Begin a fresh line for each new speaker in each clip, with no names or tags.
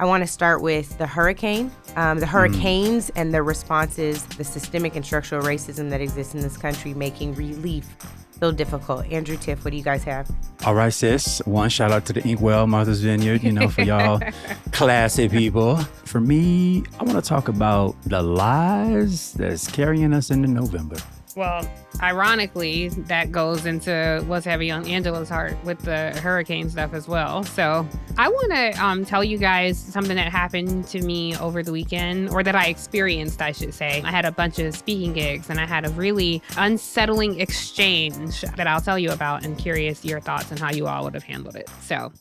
I want to start with the hurricane, the hurricanes and the responses, the systemic and structural racism that exists in this country, making relief so difficult. Andrew, Tiff, what do you guys have?
All right, sis. One, shout out to the Inkwell, Martha's Vineyard, for y'all classy people. For me, I want to talk about the lies that's carrying us into November.
Well, ironically, that goes into what's heavy on Angela's heart with the hurricane stuff as well. So I want to tell you guys something that happened to me over the weekend, or that I experienced, I should say. I had a bunch of speaking gigs, and I had a really unsettling exchange that I'll tell you about, and curious your thoughts on how you all would have handled it. So,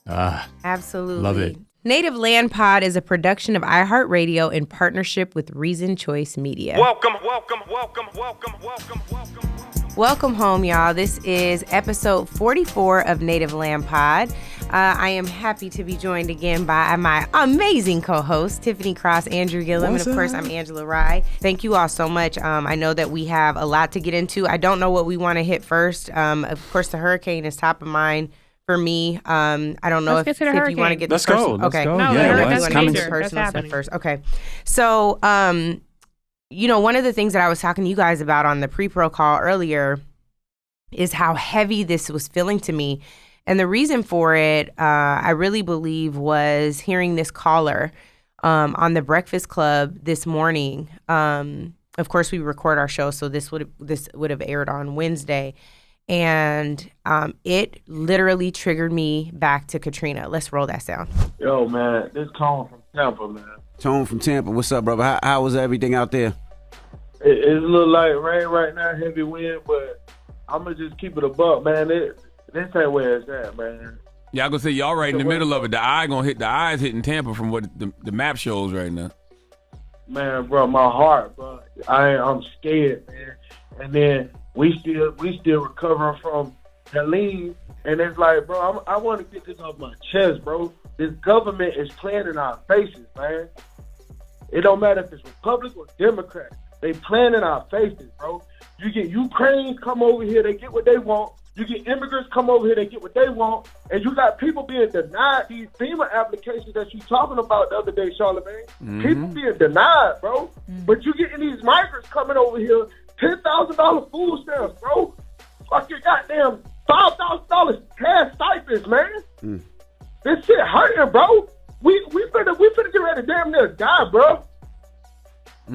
absolutely.
Love it.
Native Land Pod is a production of iHeartRadio in partnership with Reason Choice Media.
Welcome.
Welcome home, y'all. This is episode 44 of Native Land Pod. I am happy to be joined again by my amazing co-hosts, Tiffany Cross, Andrew Gillum, and of course, I'm Angela Rye. Thank you all so much. I know that we have a lot to get into. I don't know what we want to hit first. Of course, the hurricane is top of mind for me. I don't know if you want to get
Let's
the
go.
personal. Okay.
Go.
No,
Let's
that's
come
major.
into personal
That's
stuff
happening.
first. Okay. So, one of the things that I was talking to you guys about on the pre-pro call earlier is how heavy this was feeling to me. And the reason for it, I really believe, was hearing this caller on the Breakfast Club this morning. Of course, we record our show, so this would have aired on Wednesday. And it literally triggered me back to Katrina. Let's roll that sound.
Yo, man, this Tone from Tampa, man.
Tone from Tampa. What's up, brother? How was everything out there?
It's a little light rain right now, heavy wind, but I'm going to just keep it a buck, man. This ain't where it's at, man.
Yeah, I gonna say y'all right in the middle of it. The eyes hitting Tampa from what the map shows right now.
Man, bro, my heart, bro. I'm scared, man. And then we still recovering from Helene, and it's like, bro, I want to get this off my chest, bro. This government is playing in our faces, man. It don't matter if it's Republican or Democrat. They playing in our faces, bro. You get Ukrainians come over here, they get what they want. You get immigrants come over here, they get what they want. And you got people being denied these FEMA applications that you talking about the other day, Charlamagne.
Mm-hmm.
People being denied, bro. But you getting these migrants coming over here, $10,000 food stamps, bro. Fucking goddamn $5,000 cash stipends, man. This shit hurting, bro. We finna get ready to damn near die, bro.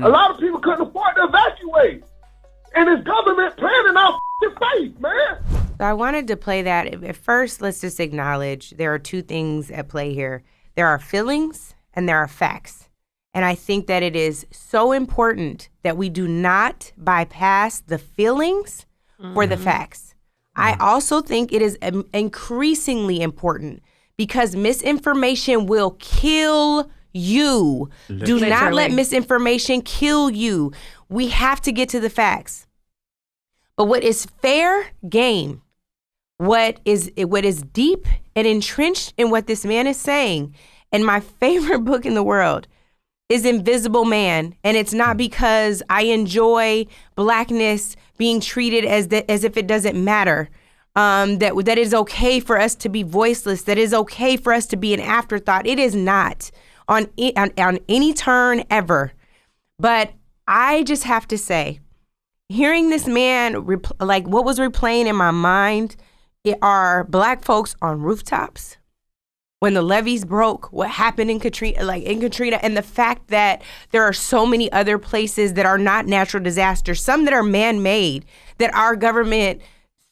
A lot of people couldn't afford to evacuate. And this government playing in our face, man.
So I wanted to play that. At first, let's just acknowledge there are two things at play here. There are feelings and there are facts. And I think that it is so important that we do not bypass the feelings for the facts. I also think it is increasingly important because misinformation will kill you. Do not let misinformation kill you. We have to get to the facts. But what is fair game, what is deep and entrenched in what this man is saying, and my favorite book in the world is Invisible Man. And it's not because I enjoy blackness being treated as if it doesn't matter. That is okay for us to be voiceless. That is okay for us to be an afterthought. It is not on any turn ever. But I just have to say, hearing this man, what was replaying in my mind are black folks on rooftops when the levees broke, what happened in Katrina, and the fact that there are so many other places that are not natural disasters, some that are man-made, that our government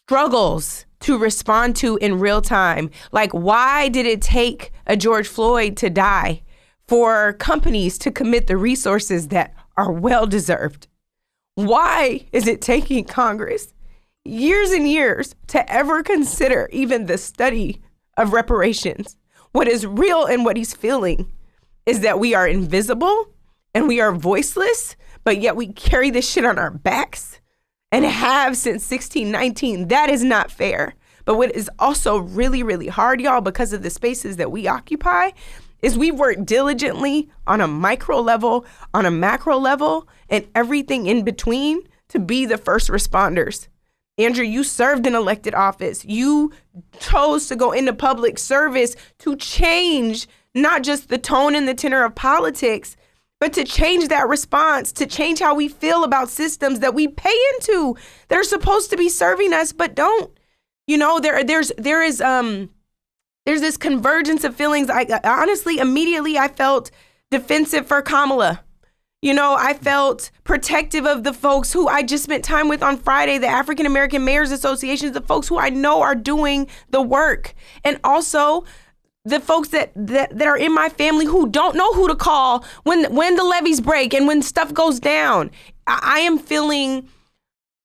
struggles to respond to in real time. Like, why did it take a George Floyd to die for companies to commit the resources that are well-deserved? Why is it taking Congress years and years to ever consider even the study of reparations? What is real and what he's feeling is that we are invisible and we are voiceless, but yet we carry this shit on our backs and have since 1619. That is not fair. But what is also really, really hard, y'all, because of the spaces that we occupy, is we work diligently on a micro level, on a macro level, and everything in between to be the first responders. Andrew, you served in elected office. You chose to go into public service to change not just the tone and the tenor of politics, but to change that response, to change how we feel about systems that we pay into that are supposed to be serving us but don't. You know, there's this convergence of feelings. I honestly, immediately, I felt defensive for Kamala. You know, I felt protective of the folks who I just spent time with on Friday, the African American Mayors Associations, the folks who I know are doing the work. And also the folks that are in my family who don't know who to call when the levees break and when stuff goes down. I am feeling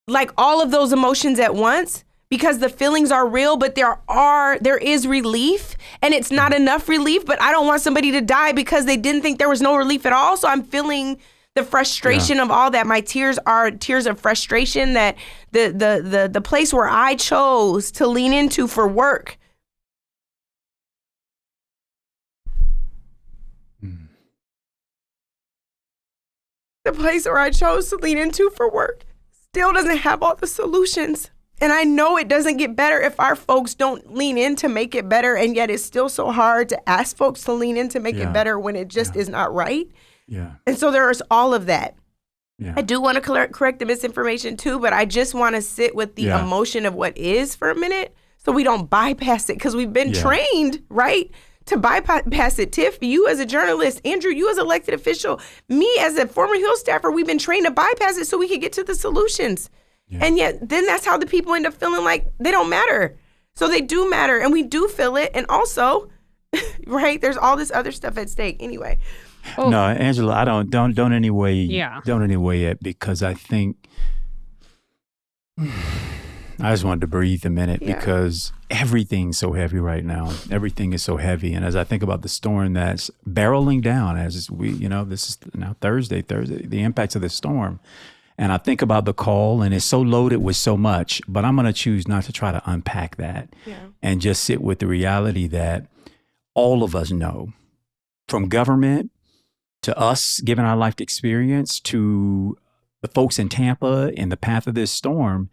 like all of those emotions at once because the feelings are real, but there is relief, and it's not enough relief, but I don't want somebody to die because they didn't think there was no relief at all. So I'm feeling the frustration of all that. My tears are tears of frustration that the place where I chose to lean into for work. The place where I chose to lean into for work still doesn't have all the solutions. And I know it doesn't get better if our folks don't lean in to make it better. And yet it's still so hard to ask folks to lean in to make it better when it just is not right. Yeah. And so there's all of that. Yeah. I do want to correct the misinformation too, but I just want to sit with the emotion of what is for a minute so we don't bypass it, because we've been trained, right, to bypass it. Tiff, you as a journalist, Andrew, you as an elected official, me as a former Hill staffer, we've been trained to bypass it so we can get to the solutions. Yeah. And yet then that's how the people end up feeling like they don't matter. So they do matter, and we do feel it. And also, right, there's all this other stuff at stake. Anyway.
Oh. No, Angela, I don't any way it, because I think I just wanted to breathe a minute because everything's so heavy right now. Everything is so heavy. And as I think about the storm that's barreling down, as we, this is now Thursday, the impacts of the storm. And I think about the call, and it's so loaded with so much, but I'm going to choose not to try to unpack that and just sit with the reality that all of us know, from government to us giving our life experience to the folks in Tampa in the path of this storm,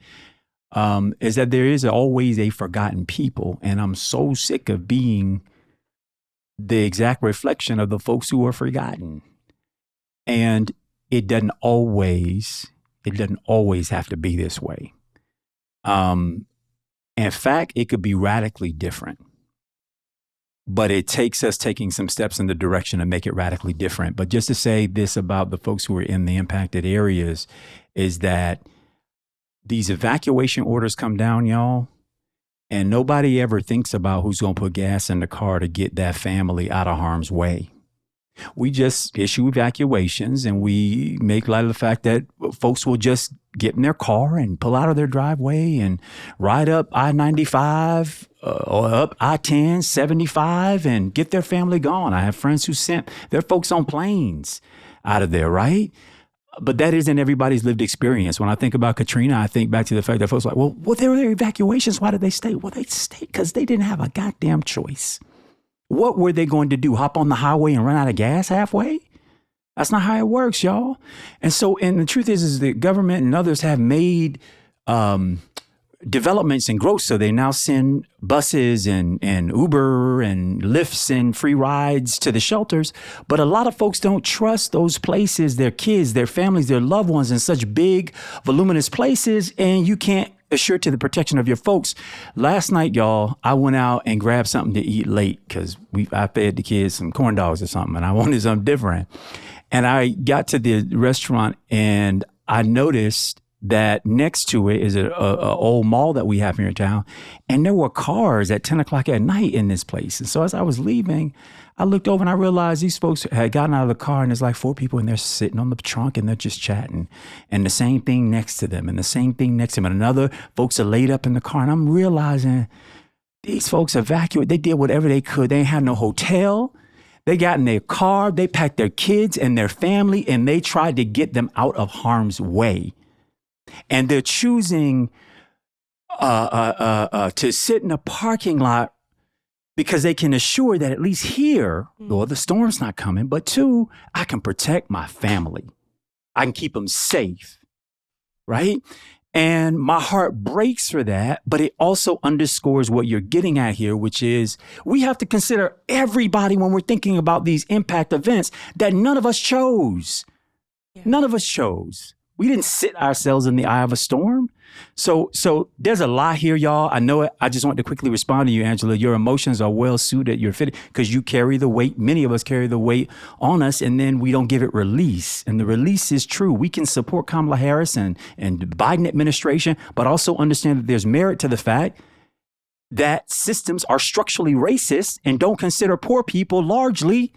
is that there is always a forgotten people. And I'm so sick of being the exact reflection of the folks who are forgotten. And it doesn't always have to be this way. In fact, it could be radically different. But it takes us taking some steps in the direction to make it radically different. But just to say this about the folks who are in the impacted areas is that these evacuation orders come down, y'all, and nobody ever thinks about who's going to put gas in the car to get that family out of harm's way. We just issue evacuations, and we make light of the fact that folks will just get in their car and pull out of their driveway and ride up I-95 or up I-10, 75 and get their family gone. I have friends who sent their folks on planes out of there, right? But that isn't everybody's lived experience. When I think about Katrina, I think back to the fact that folks are like, well, there were evacuations. Why did they stay? Well, they stayed because they didn't have a goddamn choice. What were they going to do? Hop on the highway and run out of gas halfway? That's not how it works, y'all. And the truth is the government and others have made developments and growth. So they now send buses and Uber and Lyfts and free rides to the shelters. But a lot of folks don't trust those places, their kids, their families, their loved ones in such big, voluminous places. And you can't assure to the protection of your folks. Last night, y'all, I went out and grabbed something to eat late because I fed the kids some corn dogs or something, and I wanted something different. And I got to the restaurant, and I noticed that next to it is a old mall that we have here in town, and there were cars at 10 o'clock at night in this place. And so as I was leaving, I looked over and I realized these folks had gotten out of the car, and there's like 4 people in there sitting on the trunk, and they're just chatting, and the same thing next to them, and the same thing next to them, and another folks are laid up in the car. And I'm realizing these folks evacuated. They did whatever they could. They ain't had no hotel. They got in their car. They packed their kids and their family, and they tried to get them out of harm's way. And they're choosing to sit in a parking lot because they can assure that at least here, well, the storm's not coming, but 2, I can protect my family. I can keep them safe, right? And my heart breaks for that, but it also underscores what you're getting at here, which is we have to consider everybody when we're thinking about these impact events that none of us chose. Yeah. None of us chose. We didn't sit ourselves in the eye of a storm. So there's a lot here, y'all. I know it. I just want to quickly respond to you, Angela. Your emotions are well suited. You're fitted because you carry the weight. Many of us carry the weight on us, and then we don't give it release. And the release is true. We can support Kamala Harris and the Biden administration, but also understand that there's merit to the fact that systems are structurally racist and don't consider poor people largely.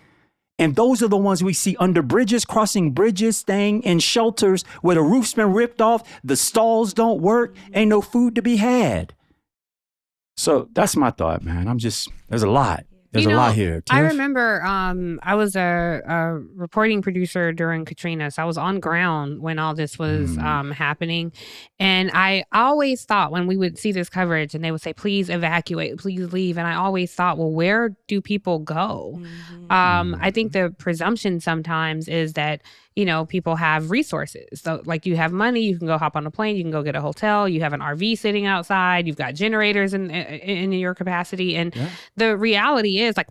And those are the ones we see under bridges, crossing bridges, staying in shelters where the roof's been ripped off, the stalls don't work, ain't no food to be had. So that's my thought, man. There's a lot. There's a lot here. Tiff?
I remember I was a reporting producer during Katrina, so I was on ground when all this was happening. And I always thought when we would see this coverage and they would say, please evacuate, please leave. And I always thought, well, where do people go? I think the presumption sometimes is that, people have resources. So like you have money, you can go hop on a plane, you can go get a hotel, you have an RV sitting outside, you've got generators in your capacity. And the reality is like,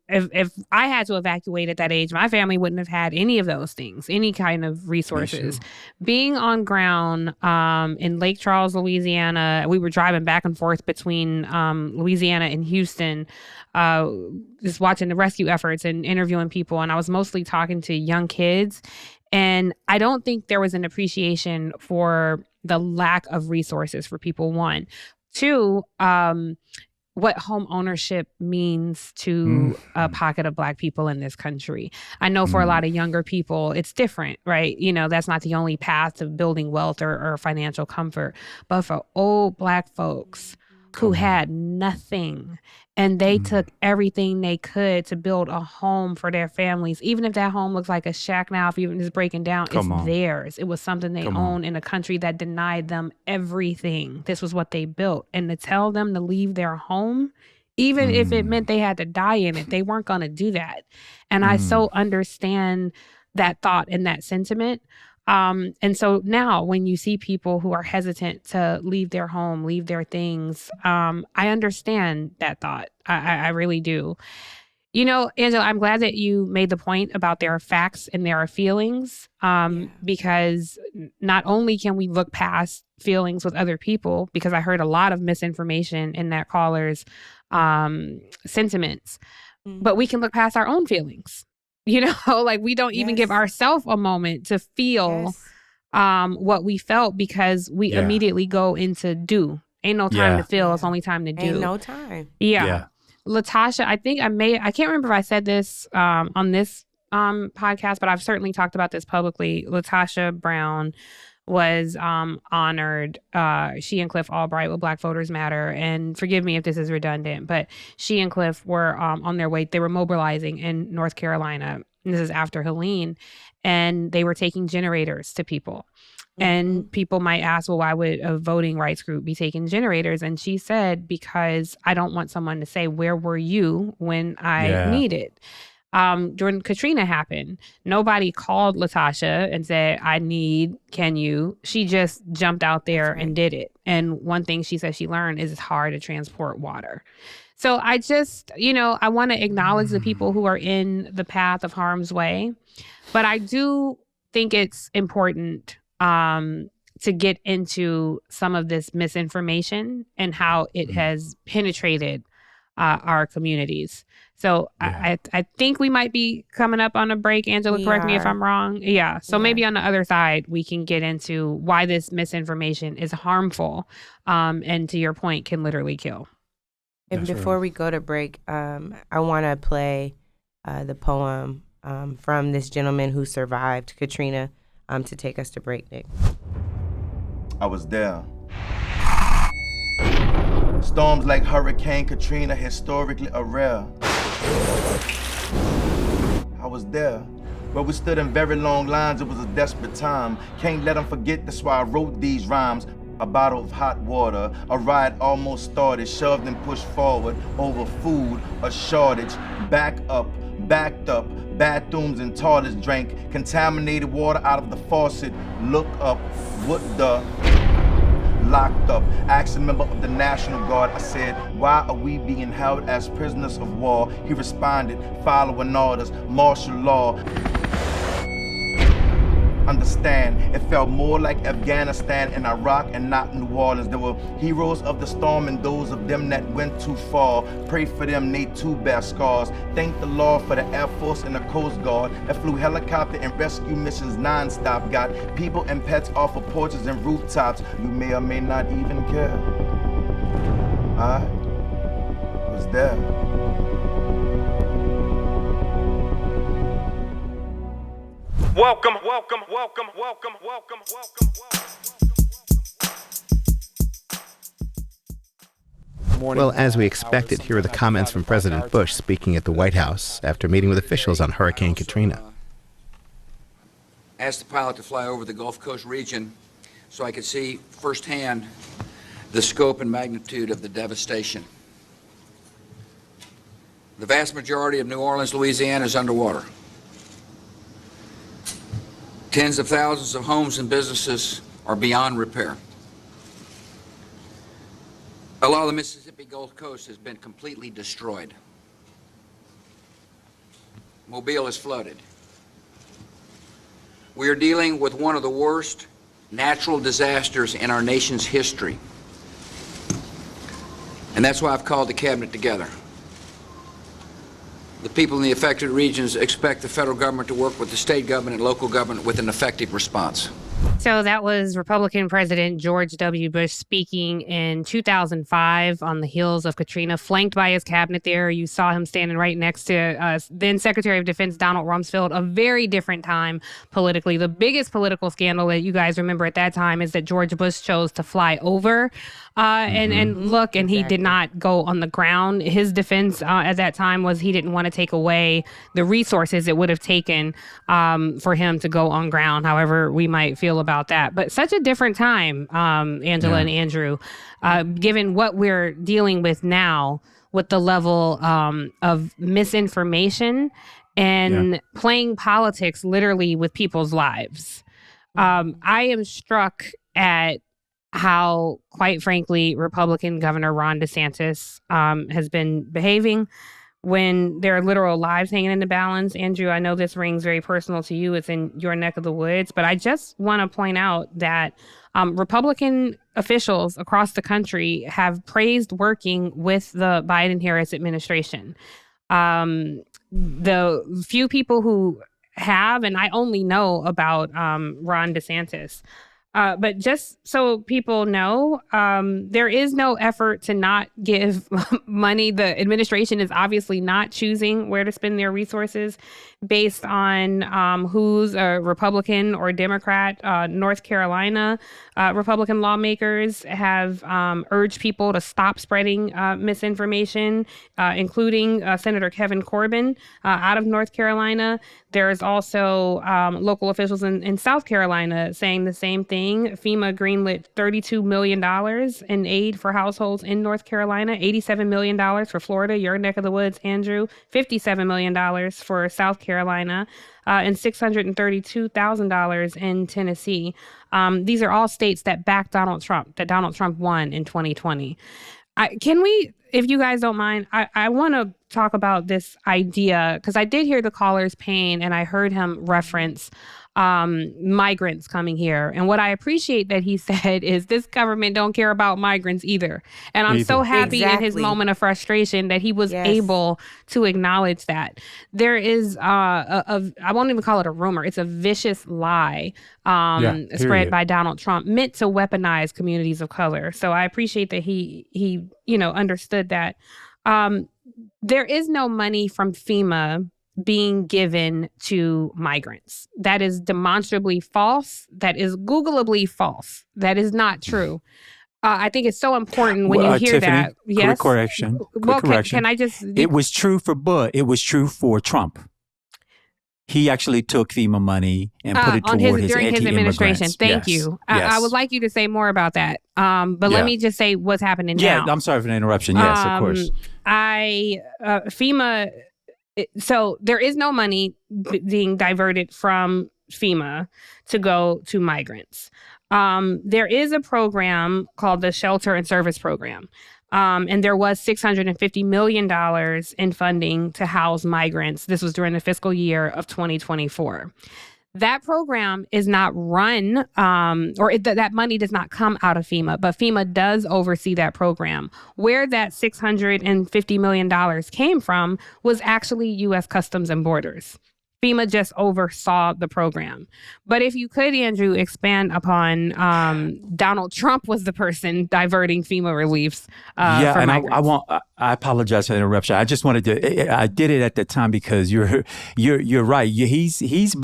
if I had to evacuate at that age, my family wouldn't have had any of those things, any kind of resources. Being on ground in Lake Charles, Louisiana, we were driving back and forth between Louisiana and Houston, just watching the rescue efforts and interviewing people. And I was mostly talking to young kids. And I don't think there was an appreciation for the lack of resources for people, one. Two, what home ownership means to a pocket of Black people in this country. I know for a lot of younger people, it's different, right? That's not the only path to building wealth or financial comfort. But for old Black folks who had nothing and they took everything they could to build a home for their families, even if that home looks like a shack now, if even it's breaking down, it's theirs. It was something they own in a country that denied them everything. This was what they built. And to tell them to leave their home, even if it meant they had to die in it, they weren't going to do that. And I so understand that thought and that sentiment. And so now when you see people who are hesitant to leave their home, leave their things, I understand that thought. I really do. Angela, I'm glad that you made the point about there are facts and there are feelings, because not only can we look past feelings with other people, because I heard a lot of misinformation in that caller's sentiments, but we can look past our own feelings. Like we don't even give ourselves a moment to feel what we felt because we immediately go into do. Ain't no time to feel. It's only time to do.
Ain't no time.
Yeah. Latasha, I think I can't remember if I said this on this podcast, but I've certainly talked about this publicly. Latasha Brown was honored. She and Cliff Albright with Black Voters Matter. And forgive me if this is redundant, but she and Cliff were on their way. They were mobilizing in North Carolina. And this is after Helene. And they were taking generators to people. And people might ask, well, why would a voting rights group be taking generators? And she said, because I don't want someone to say, where were you when I needed? During Katrina happened, nobody called Latasha and said, can you? She just jumped out there and did it. And one thing she said she learned is it's hard to transport water. So I just, I want to acknowledge the people who are in the path of harm's way. But I do think it's important to get into some of this misinformation and how it has penetrated our communities. So I think we might be coming up on a break. Angela, correct me if I'm wrong. Yeah. So maybe on the other side, we can get into why this misinformation is harmful and to your point, can literally kill.
And before we go to break, I want to play the poem from this gentleman who survived Katrina to take us to break, Nick.
I was there. Storms like Hurricane Katrina historically are rare. I was there. But we stood in very long lines, it was a desperate time. Can't let them forget, that's why I wrote these rhymes. A bottle of hot water, a ride almost started, shoved and pushed forward, over food, a shortage, backed up, bathrooms and toilets drank, contaminated water out of the faucet, look up, what the? locked up. Asked a member of the National Guard, I said, why are we being held as prisoners of war? He responded, following orders, martial law. Understand, it felt more like Afghanistan and Iraq and not New Orleans. There were heroes of the storm and those of them that went too far. Pray for them, they too bear scars. Thank the Lord for the Air Force and the Coast Guard that flew helicopter and rescue missions nonstop. Got people and pets off of porches and rooftops. You may or may not even care. I was there.
Welcome, welcome, welcome, welcome, welcome, welcome, welcome.
Well, as we expected, here are the comments from President Bush speaking at the White House after meeting with officials on Hurricane Katrina.
Asked the pilot to fly over the Gulf Coast region so I could see firsthand the scope and magnitude of the devastation. The vast majority of New Orleans, Louisiana is underwater. Tens of thousands of homes and businesses are beyond repair. A lot of the Mississippi Gulf Coast has been completely destroyed. Mobile is flooded. We are dealing with one of the worst natural disasters in our nation's history. And that's why I've called the cabinet together. The people in the affected regions expect the federal government to work with the state government and local government with an effective response.
So that was Republican President George W. Bush speaking in 2005 on the heels of Katrina, flanked by his cabinet there. You saw him standing right next to then Secretary of Defense Donald Rumsfeld, a very different time politically. The biggest political scandal that you guys remember at that time is that George Bush chose to fly over and look, and he did not go on the ground. His defense at that time was he didn't want to take away the resources it would have taken for him to go on ground, however we might feel about that. But such a different time, Angela and Andrew, given what we're dealing with now with the level of misinformation and playing politics literally with people's lives. I am struck at how, quite frankly, Republican Governor Ron DeSantis has been behaving when there are literal lives hanging in the balance. Andrew, I know this rings very personal to you. It's in your neck of the woods. But I just want to point out that Republican officials across the country have praised working with the Biden-Harris administration. The few people who have, and I only know about Ron DeSantis, but just so people know, there is no effort to not give money. The administration is obviously not choosing where to spend their resources based on who's a Republican or Democrat. North Carolina Republican lawmakers have urged people to stop spreading misinformation, including Senator Kevin Corbin out of North Carolina. There's also local officials in South Carolina saying the same thing. FEMA greenlit $32 million in aid for households in North Carolina, $87 million for Florida, your neck of the woods, Andrew, $57 million for South Carolina, and $632,000 in Tennessee. These are all states that backed Donald Trump, that Donald Trump won in 2020. Can we, if you guys don't mind, I want to talk about this idea, because I did hear the caller's pain and I heard him reference migrants coming here. And what I appreciate that he said is this government don't care about migrants either. And I'm so happy in his moment of frustration that he was able to acknowledge that. There is, I won't even call it a rumor. It's a vicious lie spread by Donald Trump meant to weaponize communities of color. So I appreciate that he understood that. There is no money from FEMA being given to migrants. That is demonstrably false. That is Googleably false. That is not true. I think it's so important when you hear
Tiffany,
that. Yes.
Correction.
Can I just?
It was true for Bud. It was true for Trump. He actually took FEMA money and put it toward his
during his administration. Thank
Yes.
you.
Yes.
I would like you to say more about that. But let me just say what's happening now.
Yeah, I'm sorry for the interruption. Yes, of course.
FEMA. So there is no money being diverted from FEMA to go to migrants. There is a program called the Shelter and Service Program. And there was $650 million in funding to house migrants. This was during the fiscal year of 2024. That program is not run, that money does not come out of FEMA, but FEMA does oversee that program. Where that $650 million came from was actually U.S. Customs and Borders. FEMA just oversaw the program. But if you could, Andrew, expand upon Donald Trump was the person diverting FEMA reliefs for migrants.
I apologize for the interruption. I just wanted to. I did it at the time because you're right. He's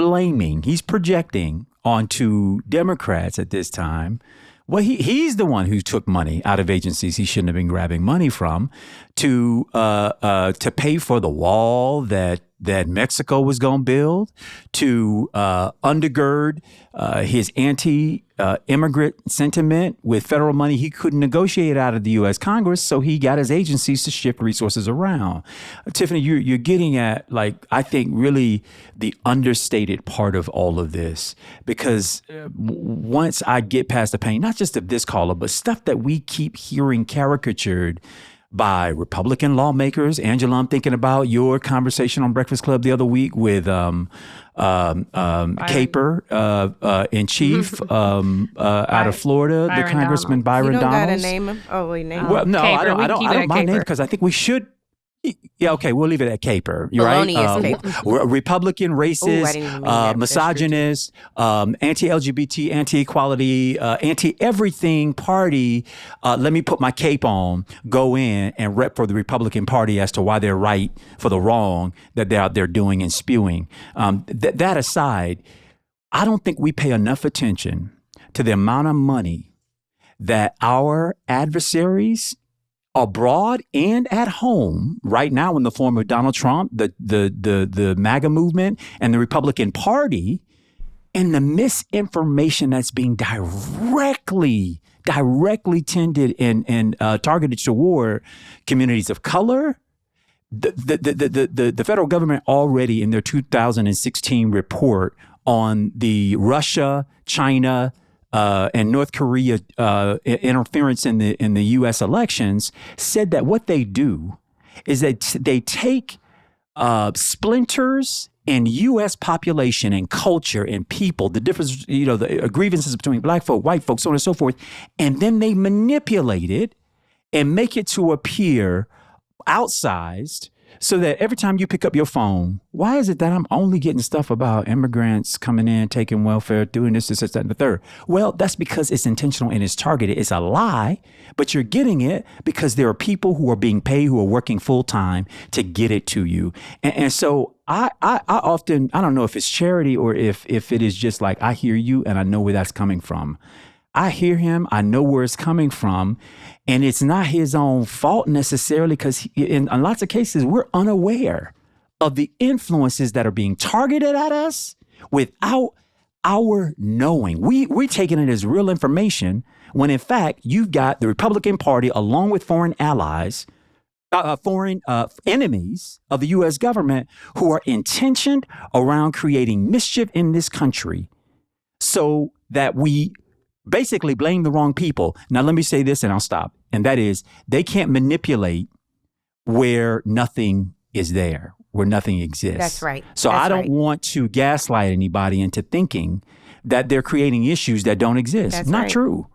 projecting onto Democrats at this time. Well, he's the one who took money out of agencies he shouldn't have been grabbing money from to pay for the wall that Mexico was going to build, to undergird his anti-immigrant sentiment with federal money he couldn't negotiate out of the U.S. Congress, so he got his agencies to shift resources around. Tiffany, you're getting at, like, I think really the understated part of all of this, because once I get past the pain, not just of this caller, but stuff that we keep hearing caricatured by Republican lawmakers. Angela, I'm thinking about your conversation on Breakfast Club the other week with Caper in chief out of Florida, the Congressman Byron Donalds. You don't got to
name him? Oh, we name him.
Well, no,
Caper,
I don't mind name because I think we should. Yeah, okay, we'll leave it at Caper. You're right. Republican, racist, misogynist, anti-LGBT, anti-equality, anti-everything party. Let me put my cape on, go in and rep for the Republican Party as to why they're right for the wrong that they're out there doing and spewing. That aside, I don't think we pay enough attention to the amount of money that our adversaries abroad and at home right now in the form of Donald Trump, the MAGA movement and the Republican Party, and the misinformation that's being directly tended and targeted toward communities of color. The federal government already in their 2016 report on the Russia, China, and North Korea interference in the U.S. elections said that what they do is that they take splinters in U.S. population and culture and people, the difference, the grievances between black folk, white folks, so on and so forth, and then they manipulate it and make it to appear outsized, so that every time you pick up your phone, why is it that I'm only getting stuff about immigrants coming in, taking welfare, doing this, that, and the third? Well, that's because it's intentional and it's targeted. It's a lie, but you're getting it because there are people who are being paid, who are working full time to get it to you. And so I often, I don't know if it's charity or if it is just like, I hear you and I know where that's coming from. I hear him. I know where it's coming from. And it's not his own fault necessarily, because in lots of cases, we're unaware of the influences that are being targeted at us without our knowing. We're taking it as real information when, in fact, you've got the Republican Party along with foreign allies, foreign enemies of the U.S. government who are intentioned around creating mischief in this country so that we basically blame the wrong people. Now, let me say this and I'll stop. And that is, they can't manipulate where nothing is there, where nothing exists.
That's right.
So I don't want to gaslight anybody into thinking that they're creating issues that don't exist.
That's
not true.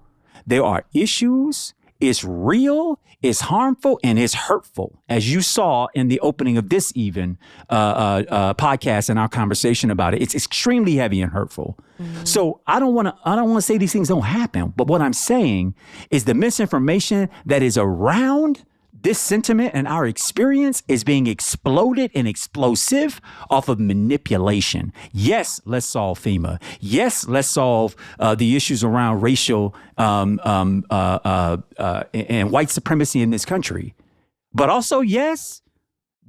There are issues. It's real, it's harmful, and it's hurtful, as you saw in the opening of this podcast and our conversation about it. It's extremely heavy and hurtful. Mm-hmm. So I don't want to say these things don't happen, but what I'm saying is the misinformation that is around this sentiment and our experience is being exploded and explosive off of manipulation. Yes, let's solve FEMA. Yes, let's solve the issues around racial and white supremacy in this country. But also, yes,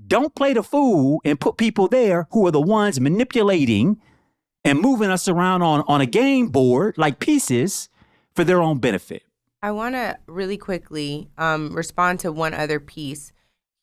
don't play the fool and put people there who are the ones manipulating and moving us around on a game board like pieces for their own benefit.
I want to really quickly respond to one other piece.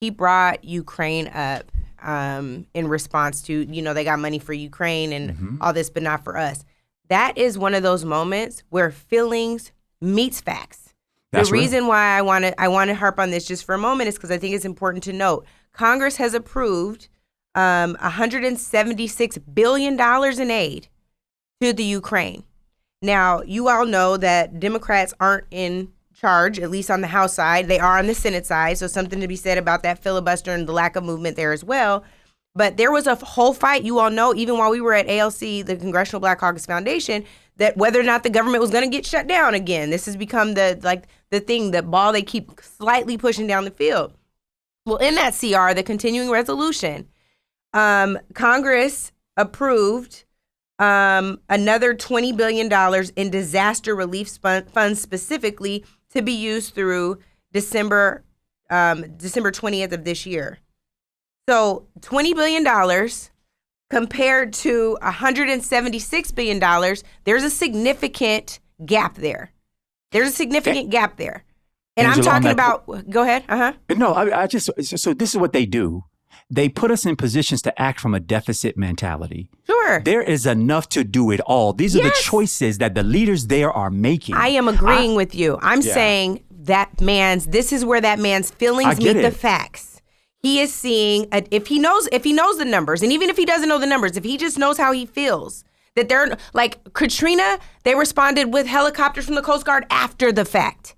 He brought Ukraine up in response to, they got money for Ukraine and all this, but not for us. that is one of those moments where feelings meets facts.
That's
the reason why I want to harp on this just for a moment is because I think it's important to note Congress has approved $176 billion in aid to the Ukraine. Now, you all know that Democrats aren't in charge, at least on the House side. They are on the Senate side, so something to be said about that filibuster and the lack of movement there as well. But there was a whole fight, you all know, even while we were at ALC, the Congressional Black Caucus Foundation, that whether or not the government was going to get shut down again. This has become the ball they keep slightly pushing down the field. Well, in that CR, the continuing resolution, Congress approved another $20 billion in disaster relief funds specifically to be used through December 20th of this year. So $20 billion compared to $176 billion, there's a significant gap there. There's a significant gap there. And
Angela,
I'm talking about, go ahead.
No, I just, so this is what they do. They put us in positions to act from a deficit mentality.
Sure.
There is enough to do it all. These are the choices that the leaders there are making.
I am agreeing with you. I'm saying this is where that man's feelings meet the facts. He is seeing, if he knows the numbers, and even if he doesn't know the numbers, if he just knows how he feels, that they're like Katrina, they responded with helicopters from the Coast Guard after the fact.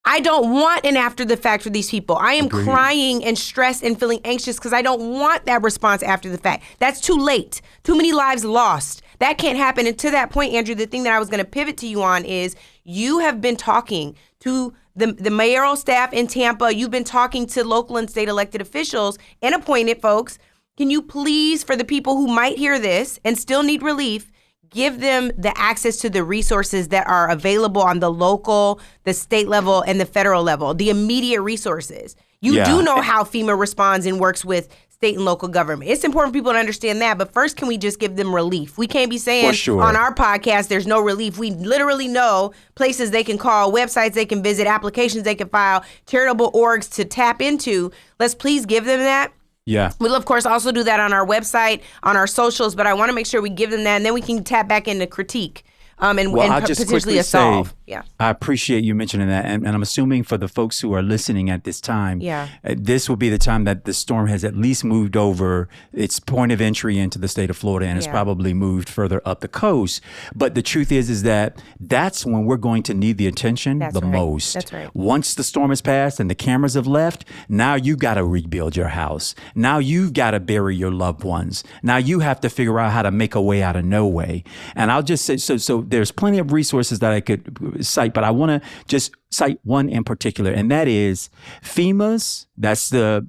I don't want an after the fact for these people. I am crying and stressed and feeling anxious because I don't want that response after the fact. That's too late. Too many lives lost. That can't happen. And to that point, Andrew, the thing that I was going to pivot to you on is you have been talking to the mayoral staff in Tampa. You've been talking to local and state elected officials and appointed folks. Can you please, for the people who might hear this and still need relief, give them the access to the resources that are available on the local, the state level, and the federal level, the immediate resources. You do know how FEMA responds and works with state and local government. It's important for people to understand that, but first, can we just give them relief? We can't be saying on our podcast there's no relief. We literally know places they can call, websites they can visit, applications they can file, charitable orgs to tap into. Let's please give them that.
Yeah.
We'll, of course, also do that on our website, on our socials, but I want to make sure we give them that, and then we can tap back into critique and potentially a solve.
I appreciate you mentioning that, and I'm assuming for the folks who are listening at this time, this will be the time that the storm has at least moved over its point of entry into the state of Florida, and it's probably moved further up the coast. But the truth is that that's when we're going to need the attention most.
That's right.
Once the storm has passed and the cameras have left, now you got to rebuild your house. Now you've got to bury your loved ones. Now you have to figure out how to make a way out of no way. And I'll just say, so there's plenty of resources that I could cite, but I want to just cite one in particular, and that is FEMA's. That's the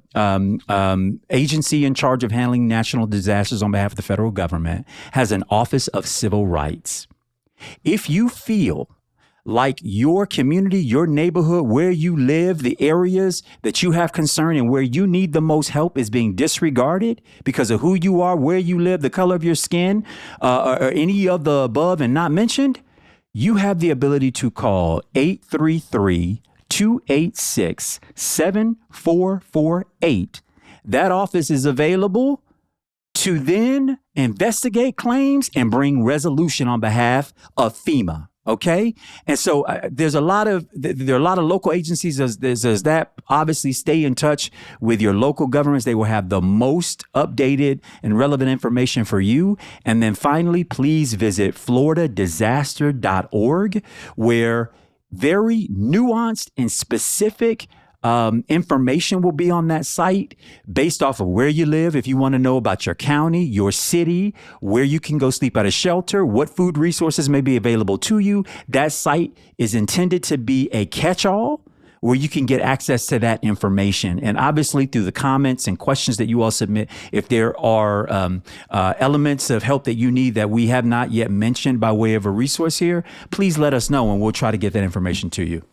agency in charge of handling national disasters on behalf of the federal government, has an Office of Civil Rights. If you feel like your community, your neighborhood, where you live, the areas that you have concern and where you need the most help is being disregarded because of who you are, where you live, the color of your skin, or any of the above and not mentioned, you have the ability to call 833-286-7448. That office is available to then investigate claims and bring resolution on behalf of FEMA. Okay. And so there are a lot of local agencies there's that. Obviously, stay in touch with your local governments. They will have the most updated and relevant information for you. And then finally, please visit floridadisaster.org, where very nuanced and specific information will be on that site based off of where you live. If you want to know about your county, your city, where you can go sleep at a shelter, what food resources may be available to you, that site is intended to be a catch-all where you can get access to that information. And obviously through the comments and questions that you all submit, if there are elements of help that you need that we have not yet mentioned by way of a resource here, please let us know and we'll try to get that information to you.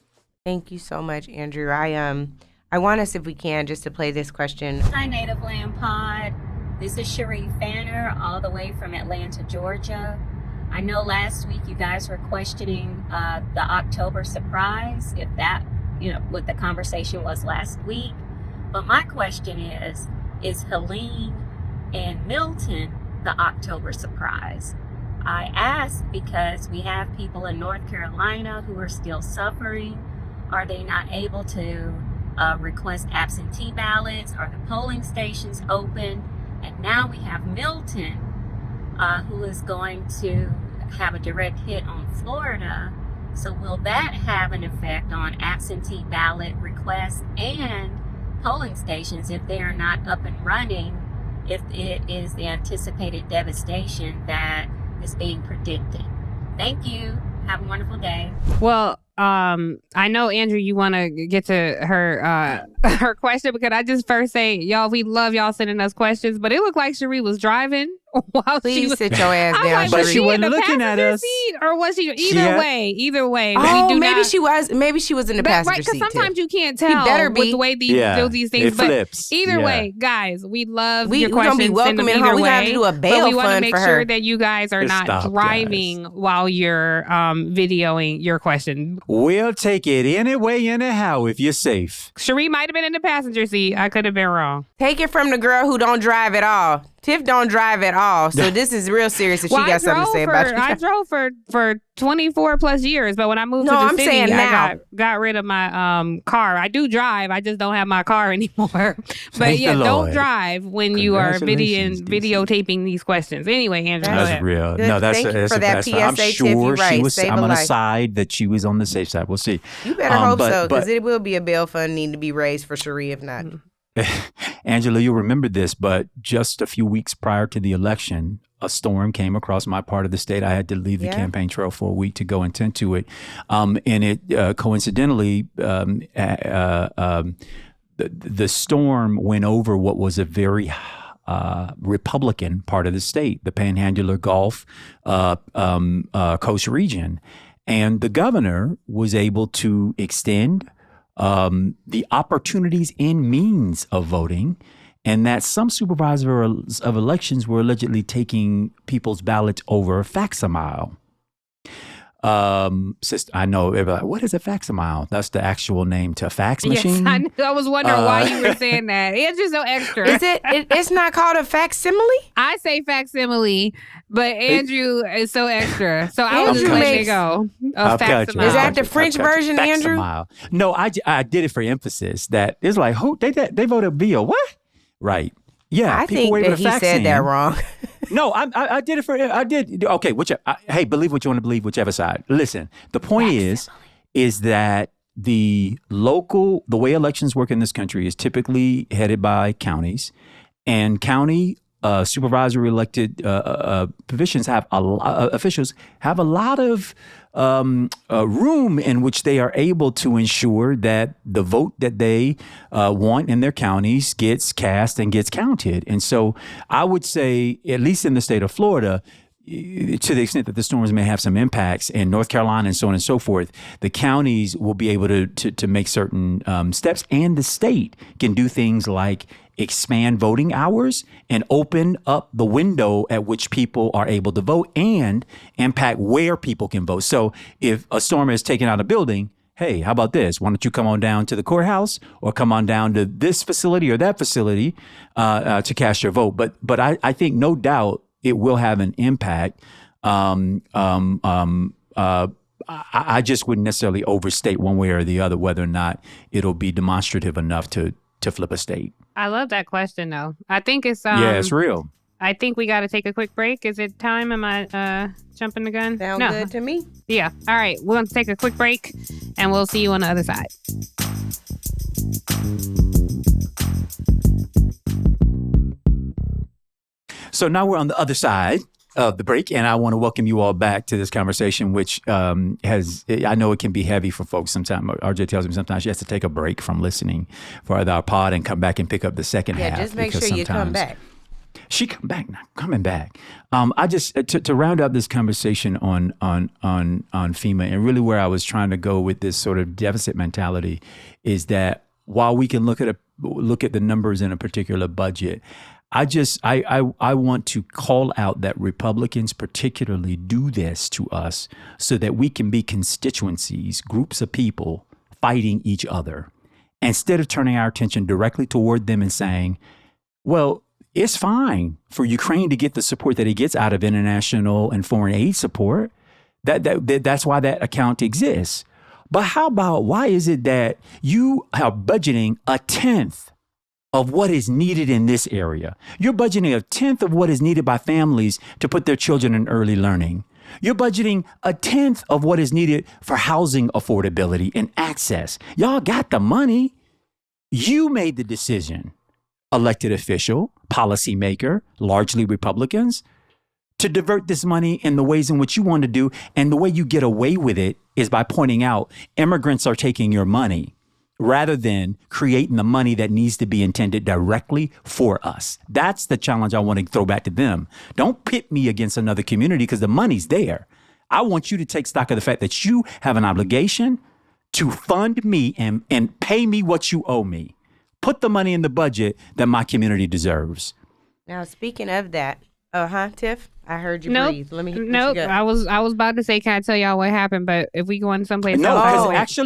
Thank you so much, Andrew. I want us, if we can, just to play this question.
Hi, Native Land Pod. This is Cherie Fanner, all the way from Atlanta, Georgia. I know last week you guys were questioning the October surprise, if that, what the conversation was last week. But my question is Helene and Milton the October surprise? I ask because we have people in North Carolina who are still suffering. Are they not able to request absentee ballots? Are the polling stations open? And now we have Milton, who is going to have a direct hit on Florida. So will that have an effect on absentee ballot requests and polling stations if they are not up and running, if it is the anticipated devastation that is being predicted? Thank you. Have a wonderful day.
Well, I know, Andrew, you want to get to her her question, because I just first say, y'all, we love y'all sending us questions, but it looked like Cherie was driving while
Please
she was...
sit your ass down,
like,
Cherie.
was
she wasn't
in the
looking at
passenger
us.
seat, or was she... Either way.
Oh,
we do
maybe
not...
she was. Maybe she was in the passenger
Right, because
seat.
sometimes
Tiff.
you can't tell
better
with
be.
the way these
Yeah,
do these things.
it
But
flips.
either
Yeah.
way, guys, we love
We
your
gonna
questions.
be
Send them
welcoming her.
either
We gonna have
way.
to do a
But
bail
we want to
fund
make
for
sure
her.
that you guys are
Just
not
stop,
driving while you're videoing your question.
We'll take it anyway, anyhow, if you're safe.
Cherie might have been in the passenger seat. I could have been wrong.
Take it from the girl who don't drive at all. Tiff don't drive at all. So this is real serious if she got something to say about you.
I drove for 24 plus years, but when I moved to the
I'm
city,
saying now.
I got rid of my car. I do drive. I just don't have my car anymore. But
Thank
yeah,
the
don't
Lord.
drive when you are
Congratulations, DC.
videotaping these questions. Anyway, Andrew, go
That's
ahead.
real.
Good.
No, that's
Thank you
that's
for that
fine. I'm
PSA, Tiff.
sure
You're
she
right.
was.
Save
I'm
a
on the
life.
side that she was on the safe side. We'll see.
You better hope
but-
so, because
but-
it will be a bail fund need to be raised for Cherie if not.
Angela, you'll remember this, but just a few weeks prior to the election, a storm came across my part of the state. I had to leave the campaign trail for a week to go and tend to it. And it coincidentally, the storm went over what was a very Republican part of the state, the Panhandler Gulf Coast region. And the governor was able to extend the opportunities and means of voting, and that some supervisors of elections were allegedly taking people's ballots over facsimile. Sister, I know everybody, what is a facsimile? That's the actual name to a fax machine.
Yes, I knew. I was wondering why you were saying that. It's just so extra.
Is it's not called a facsimile?
I say facsimile, but Andrew is so extra. So I was just
Andrew
letting it
makes-
go.
I've got you.
Is that the
I've
French
got you.
version, Andrew?
Facsimile. No, I did it for emphasis. That it's like, who they voted via what? Right. Yeah.
I
people
think
were able
that
to
he
fax
said
in.
that wrong.
No, I did it for, I did. Okay, hey, believe what you want to believe, whichever side. Listen, the point is that the way elections work in this country is typically headed by counties, and county supervisory elected officials have a lot of room in which they are able to ensure that the vote that they want in their counties gets cast and gets counted. And so I would say, at least in the state of Florida, to the extent that the storms may have some impacts in North Carolina and so on and so forth, the counties will be able to make certain steps, and the state can do things like expand voting hours and open up the window at which people are able to vote and impact where people can vote. So if a storm is taking out a building, hey, how about this? Why don't you come on down to the courthouse or come on down to this facility or that facility to cast your vote? But I think no doubt it will have an impact. I just wouldn't necessarily overstate one way or the other whether or not it'll be demonstrative enough to flip a state.
I love that question, though. I think it's
Yeah, it's real.
I think we got to take a quick break. Is it time? Am I jumping the gun?
Sound
No.
good to me.
Yeah. All right. We're going to take a quick break, and we'll see you on the other side.
So now we're on the other side of the break, and I want to welcome you all back to this conversation, which I know it can be heavy for folks sometimes. RJ tells me sometimes she has to take a break from listening for our pod and come back and pick up the second half.
Yeah, just make
because
sure you come
sometimes
back.
She coming back. I just to round up this conversation on FEMA, and really where I was trying to go with this sort of deficit mentality is that while we can look at the numbers in a particular budget, I want to call out that Republicans particularly do this to us so that we can be constituencies, groups of people fighting each other, instead of turning our attention directly toward them and saying, well, it's fine for Ukraine to get the support that it gets out of international and foreign aid support. That's why that account exists. But how about, why is it that you are budgeting 1/10 of what is needed in this area? You're budgeting 1/10 of what is needed by families to put their children in early learning. You're budgeting 1/10 of what is needed for housing affordability and access. Y'all got the money. You made the decision, elected official, policymaker, largely Republicans, to divert this money in the ways in which you want to do. And the way you get away with it is by pointing out immigrants are taking your money rather than creating the money that needs to be intended directly for us. That's the challenge I want to throw back to them. Don't pit me against another community because the money's there. I want you to take stock of the fact that you have an obligation to fund me and pay me what you owe me. Put the money in the budget that my community deserves.
Now, speaking of that, Tiff, I heard you breathe. Let me.
Nope. I was about to say, can I tell y'all what happened? But if we go in someplace
else,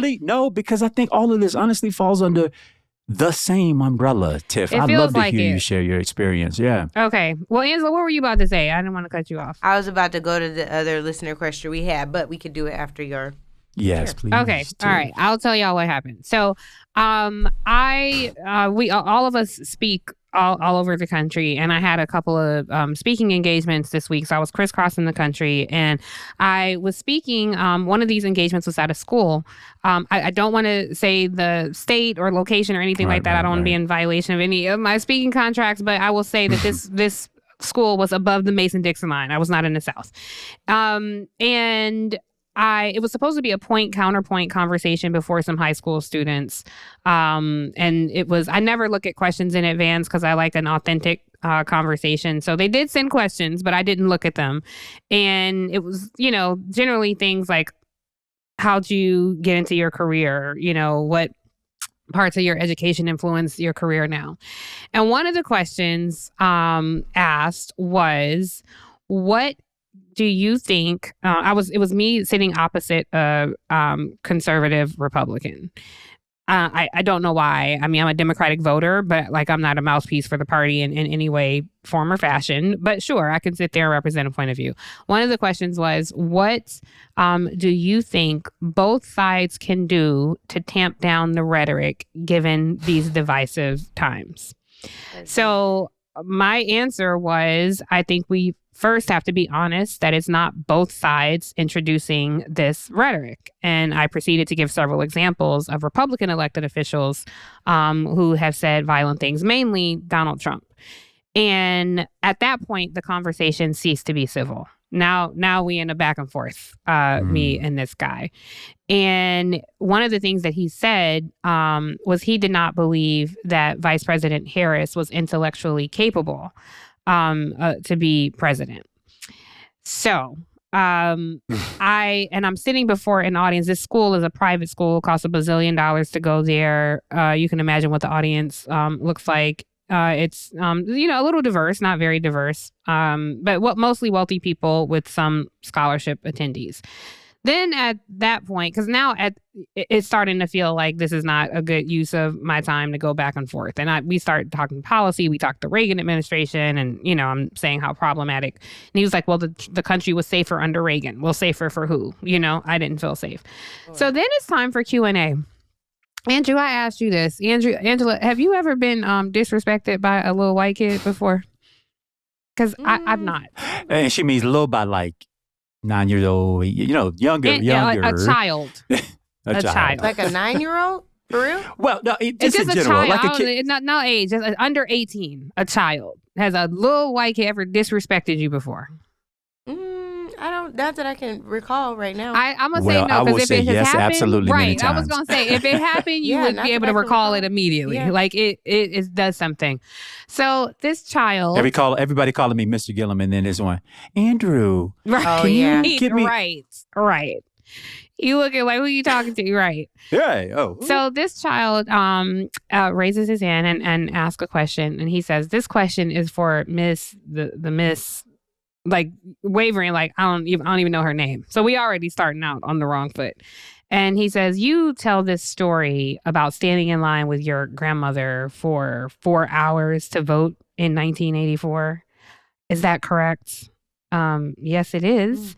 because I think all of this honestly falls under the same umbrella, Tiff. I'd love to hear you share your experience. Yeah.
Okay. Well, Angela, what were you about to say? I didn't want to cut you off.
I was about to go to the other listener question we had, but we could do it after your.
Yes, please.
Okay. All right. I'll tell y'all what happened. So, we all of us speak all over the country, and I had a couple of speaking engagements this week. So I was crisscrossing the country, and I was speaking. One of these engagements was at a school. I don't want to say the state or location or anything like that. I don't want to be in violation of any of my speaking contracts, but I will say that this school was above the Mason-Dixon line. I was not in the South, and it was supposed to be a point-counterpoint conversation before some high school students. And it was, I never look at questions in advance because I like an authentic conversation. So they did send questions, but I didn't look at them. And it was, generally things like, how'd you get into your career? What parts of your education influence your career now? And one of the questions asked was, what do you think, it was me sitting opposite a conservative Republican. I don't know why. I mean, I'm a Democratic voter, but I'm not a mouthpiece for the party in any way, form, or fashion. But sure, I can sit there and represent a point of view. One of the questions was, what do you think both sides can do to tamp down the rhetoric given these divisive times? So my answer was, I think we first have to be honest that it's not both sides introducing this rhetoric. And I proceeded to give several examples of Republican elected officials who have said violent things, mainly Donald Trump. And at that point, the conversation ceased to be civil. Now we in a back and forth, me and this guy. And one of the things that he said was he did not believe that Vice President Harris was intellectually capable to be president. So I'm sitting before an audience. This school is a private school, costs $1 bazillion to go there. You can imagine what the audience looks like. It's a little diverse, not very diverse, but mostly wealthy people with some scholarship attendees. Then at that point, because now it's starting to feel like this is not a good use of my time to go back and forth. And we started talking policy. We talked the Reagan administration, and I'm saying how problematic. And he was like, "Well, the country was safer under Reagan. Well, safer for who? I didn't feel safe." So then it's time for Q&A. Andrew, I asked you this. Angela, have you ever been disrespected by a little white kid before? Because I've not.
And she means little by 9 years old, younger.
A child. a child.
Like a 9-year-old? For real?
Well, no,
it's
just
a
general.
Child.
Like a kid.
No age. Just under 18. A child. Has a little white kid ever disrespected you before?
Not that I can recall right now.
I'm going to say no, because if it has happened,
absolutely,
right, I was going to say, if it happened, you would be able to recall it immediately. Yeah. It does something. So this child.
Everybody calling me Mr. Gillum, and then there's one, Andrew.
Right.
Oh, yeah.
Right. You looking like, who you talking to? Right.
Yeah. Oh.
So this child raises his hand and asks a question, and he says, "This question is for Miss the Miss." Wavering, I don't even know her name. So we already starting out on the wrong foot. And he says, "You tell this story about standing in line with your grandmother for 4 hours to vote in 1984. Is that correct? Yes, it is.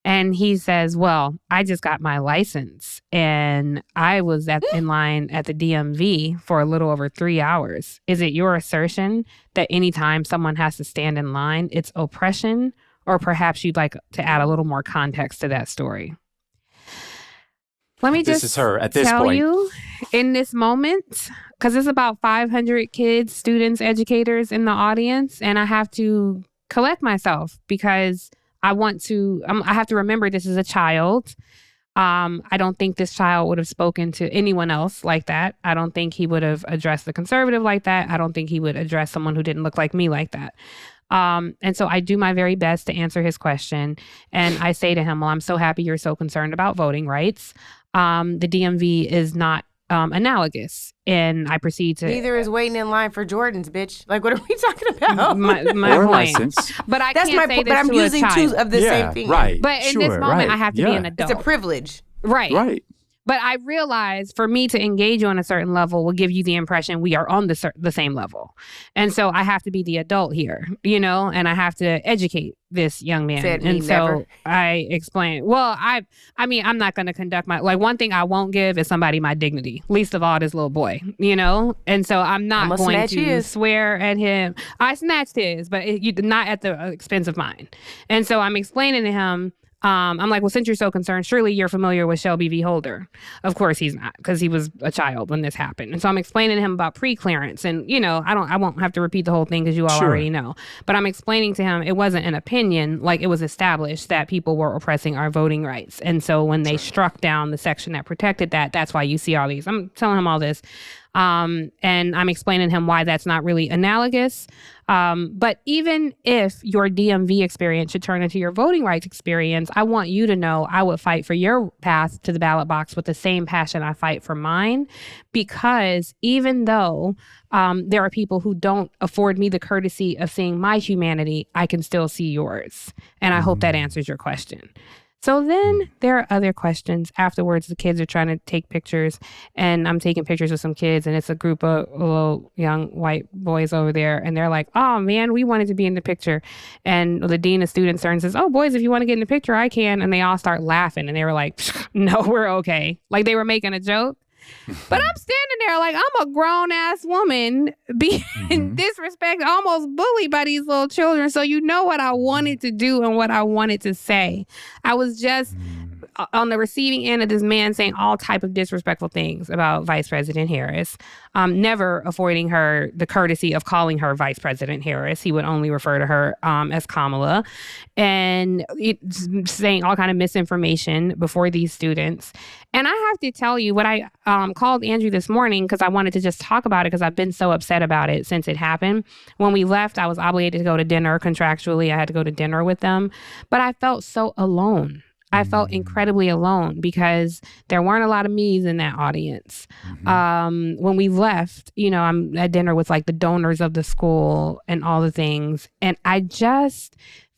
And he says, well, I just got my license and I was in line at the DMV for a little over 3 hours. Is it your assertion that anytime someone has to stand in line, it's oppression? Or perhaps you'd like to add a little more context to that story? Let me
This
just
is her at this
tell
point.
you in this moment, because it's about 500 kids, students, educators in the audience, and I have to collect myself because I have to remember this is a child. I don't think this child would have spoken to anyone else like that. I don't think he would have addressed the conservative like that. I don't think he would address someone who didn't look like me like that. And so I do my very best to answer his question. And I say to him, well, I'm so happy you're so concerned about voting rights. The DMV is not analogous. And I proceed to...
Neither is waiting in line for Jordans, bitch. Like, what are we talking about?
My
Or
point.
license.
But I
That's
can't
my
say
point.
this
But I'm
to a
using
child.
two of the same thing.
Right.
But in this moment, I have to be an adult.
It's a privilege.
Right.
Right.
But I realize for me to engage you on a certain level will give you the impression we are on the same level. And so I have to be the adult here, and I have to educate this young man.
Said me
and so
never.
I explain, well, I mean, I'm not going to conduct one thing I won't give is somebody my dignity, least of all this little boy, And so I'm not
I'ma
going
snatch
to
his.
swear at him. I snatched his, but not at the expense of mine. And so I'm explaining to him, I'm like, well, since you're so concerned, surely you're familiar with Shelby v. Holder. Of course he's not, because he was a child when this happened. And so I'm explaining to him about pre-clearance. And, I won't have to repeat the whole thing because you all already know. But I'm explaining to him it wasn't an opinion, like it was established that people were oppressing our voting rights. And so when they struck down the section that protected that, that's why you see all these. I'm telling him all this. And I'm explaining to him why that's not really analogous. But even if your DMV experience should turn into your voting rights experience, I want you to know I would fight for your path to the ballot box with the same passion I fight for mine. Because even though there are people who don't afford me the courtesy of seeing my humanity, I can still see yours. And I hope that answers your question. So then there are other questions. Afterwards, the kids are trying to take pictures, and I'm taking pictures with some kids, and it's a group of little young white boys over there, and they're like, oh, man, we wanted to be in the picture. And the dean of students turns and says, oh, boys, if you want to get in the picture, I can. And they all start laughing, and they were like, no, we're okay. Like they were making a joke. But I'm standing there like I'm a grown-ass woman being disrespected, almost bullied by these little children. So you know what I wanted to do and what I wanted to say. I was just on the receiving end of this man saying all type of disrespectful things about Vice President Harris, never affording her the courtesy of calling her Vice President Harris. He would only refer to her as Kamala, and saying all kind of misinformation before these students. And I have to tell you what I called Andrew this morning because I wanted to just talk about it because I've been so upset about it since it happened. When we left, I was obligated to go to dinner contractually. I had to go to dinner with them, but I felt so alone. I felt incredibly alone because there weren't a lot of me's in that audience. When we left, I'm at dinner with like the donors of the school and all the things. And I just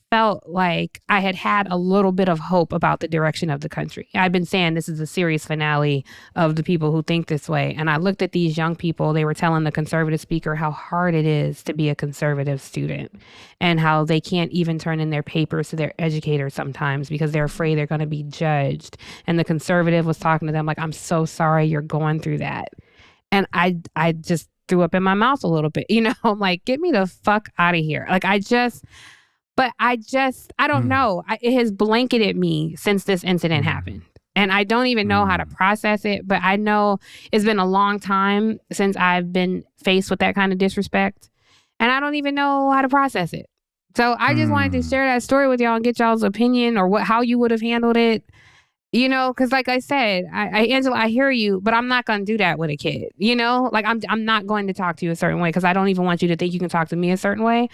felt like I had a little bit of hope about the direction of the country. I've been saying this is a series finale of the people who think this way. And I looked at these young people. They were telling the conservative speaker how hard it is to be a conservative student and how they can't even turn in their papers to their educator sometimes because they're afraid they're going to be judged. And the conservative was talking to them like, I'm so sorry you're going through that. And I just threw up in my mouth a little bit, I'm like, get me the fuck out of here. Like I don't know. It has blanketed me since this incident happened. And I don't even know how to process it. But I know it's been a long time since I've been faced with that kind of disrespect. And I don't even know how to process it. So I just wanted to share that story with y'all and get y'all's opinion or how you would have handled it. Because like I said, Angela, I hear you, but I'm not going to do that with a kid. Like I'm not going to talk to you a certain way because I don't even want you to think you can talk to me a certain way.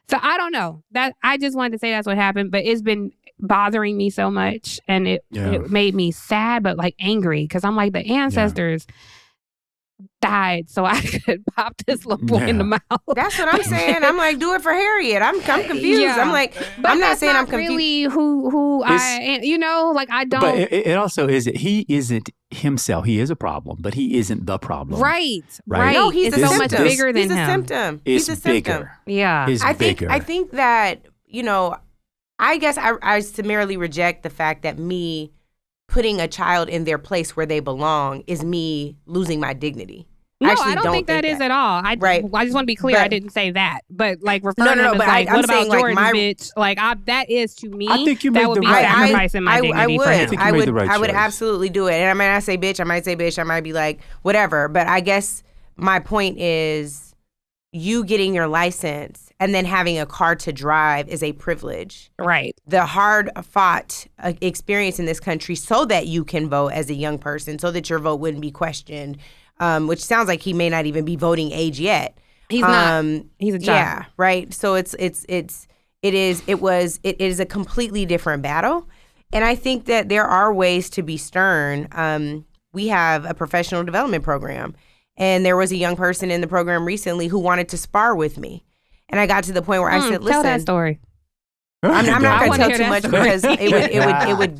So I don't know. That I just wanted to say that's what happened, but it's been bothering me so much, and it made me sad, but like angry because I'm like the ancestors. died so I could pop this little boy in the mouth.
That's what I'm saying. I'm like, do it for Harriet. I'm confused.
Yeah.
I'm like,
But
I'm not
that's
saying I'm
not
confused.
really who I am. You know, like I don't.
But it also is that he isn't himself. He is a problem, but he isn't the problem.
Right.
No, he's
it's
a
so
symptom.
much bigger than
he's
him.
a symptom.
It's
he's a symptom.
bigger.
Yeah.
It's bigger.
I think that, you know, I guess I summarily reject the fact that me putting a child in their place where they belong is me losing my dignity.
No,
Actually,
I don't think that is at all. I just want to be clear. I didn't say that, but like referring to him as like, what about Jordan, bitch? Like that is to me.
I think you
that
made
would
the
be
right.
sacrificing my dignity for him.
I would absolutely do it. And I might not say bitch. I might say bitch. I might be like whatever. But I guess my point is, you getting your license and then having a car to drive is a privilege.
Right.
The hard-fought experience in this country so that you can vote as a young person, so that your vote wouldn't be questioned. Which sounds like he may not even be voting age yet.
He's not. He's a child.
Yeah, right. So it is a completely different battle, and I think that there are ways to be stern. We have a professional development program, and there was a young person in the program recently who wanted to spar with me, and I got to the point where I said, "Listen,
tell that story."
I'm not going to tell too much
story.
because it would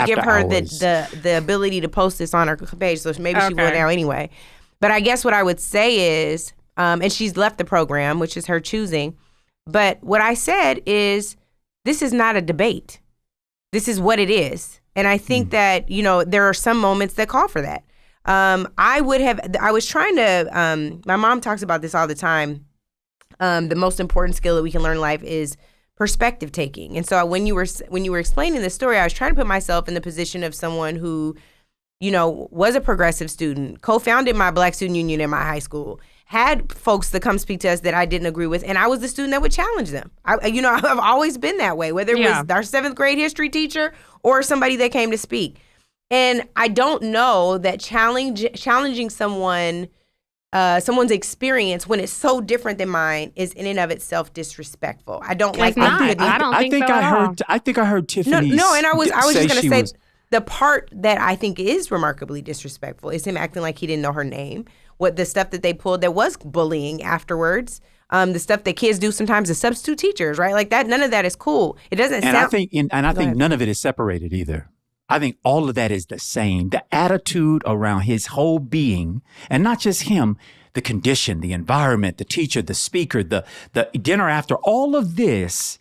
give her
hours.
the ability to post this on her page. So maybe she will now anyway. But I guess what I would say is, and she's left the program, which is her choosing. But what I said is, this is not a debate. This is what it is. And I think that, you know, there are some moments that call for that. I was trying to, my mom talks about this all the time. The most important skill that we can learn in life is perspective taking. And so when you were explaining this story, I was trying to put myself in the position of someone who, you know, was a progressive student, co-founded my Black Student Union in my high school, had folks that come speak to us that I didn't agree with, and I was the student that would challenge them. I've always been that way, whether it was our 7th grade history teacher or somebody that came to speak. And I don't know that challenging someone's experience when it's so different than mine is in and of itself disrespectful. I don't like that.
I think I heard Tiffany.
No, and I was just going to say the part that I think is remarkably disrespectful is him acting like he didn't know her name. What the stuff that they pulled, there was bullying afterwards. The stuff that kids do sometimes as substitute teachers, right? Like that, none of that is cool. It doesn't sound.
I think none of it is separated either. I think all of that is the same. The attitude around his whole being, and not just him, the condition, the environment, the teacher, the speaker, the dinner after, all of this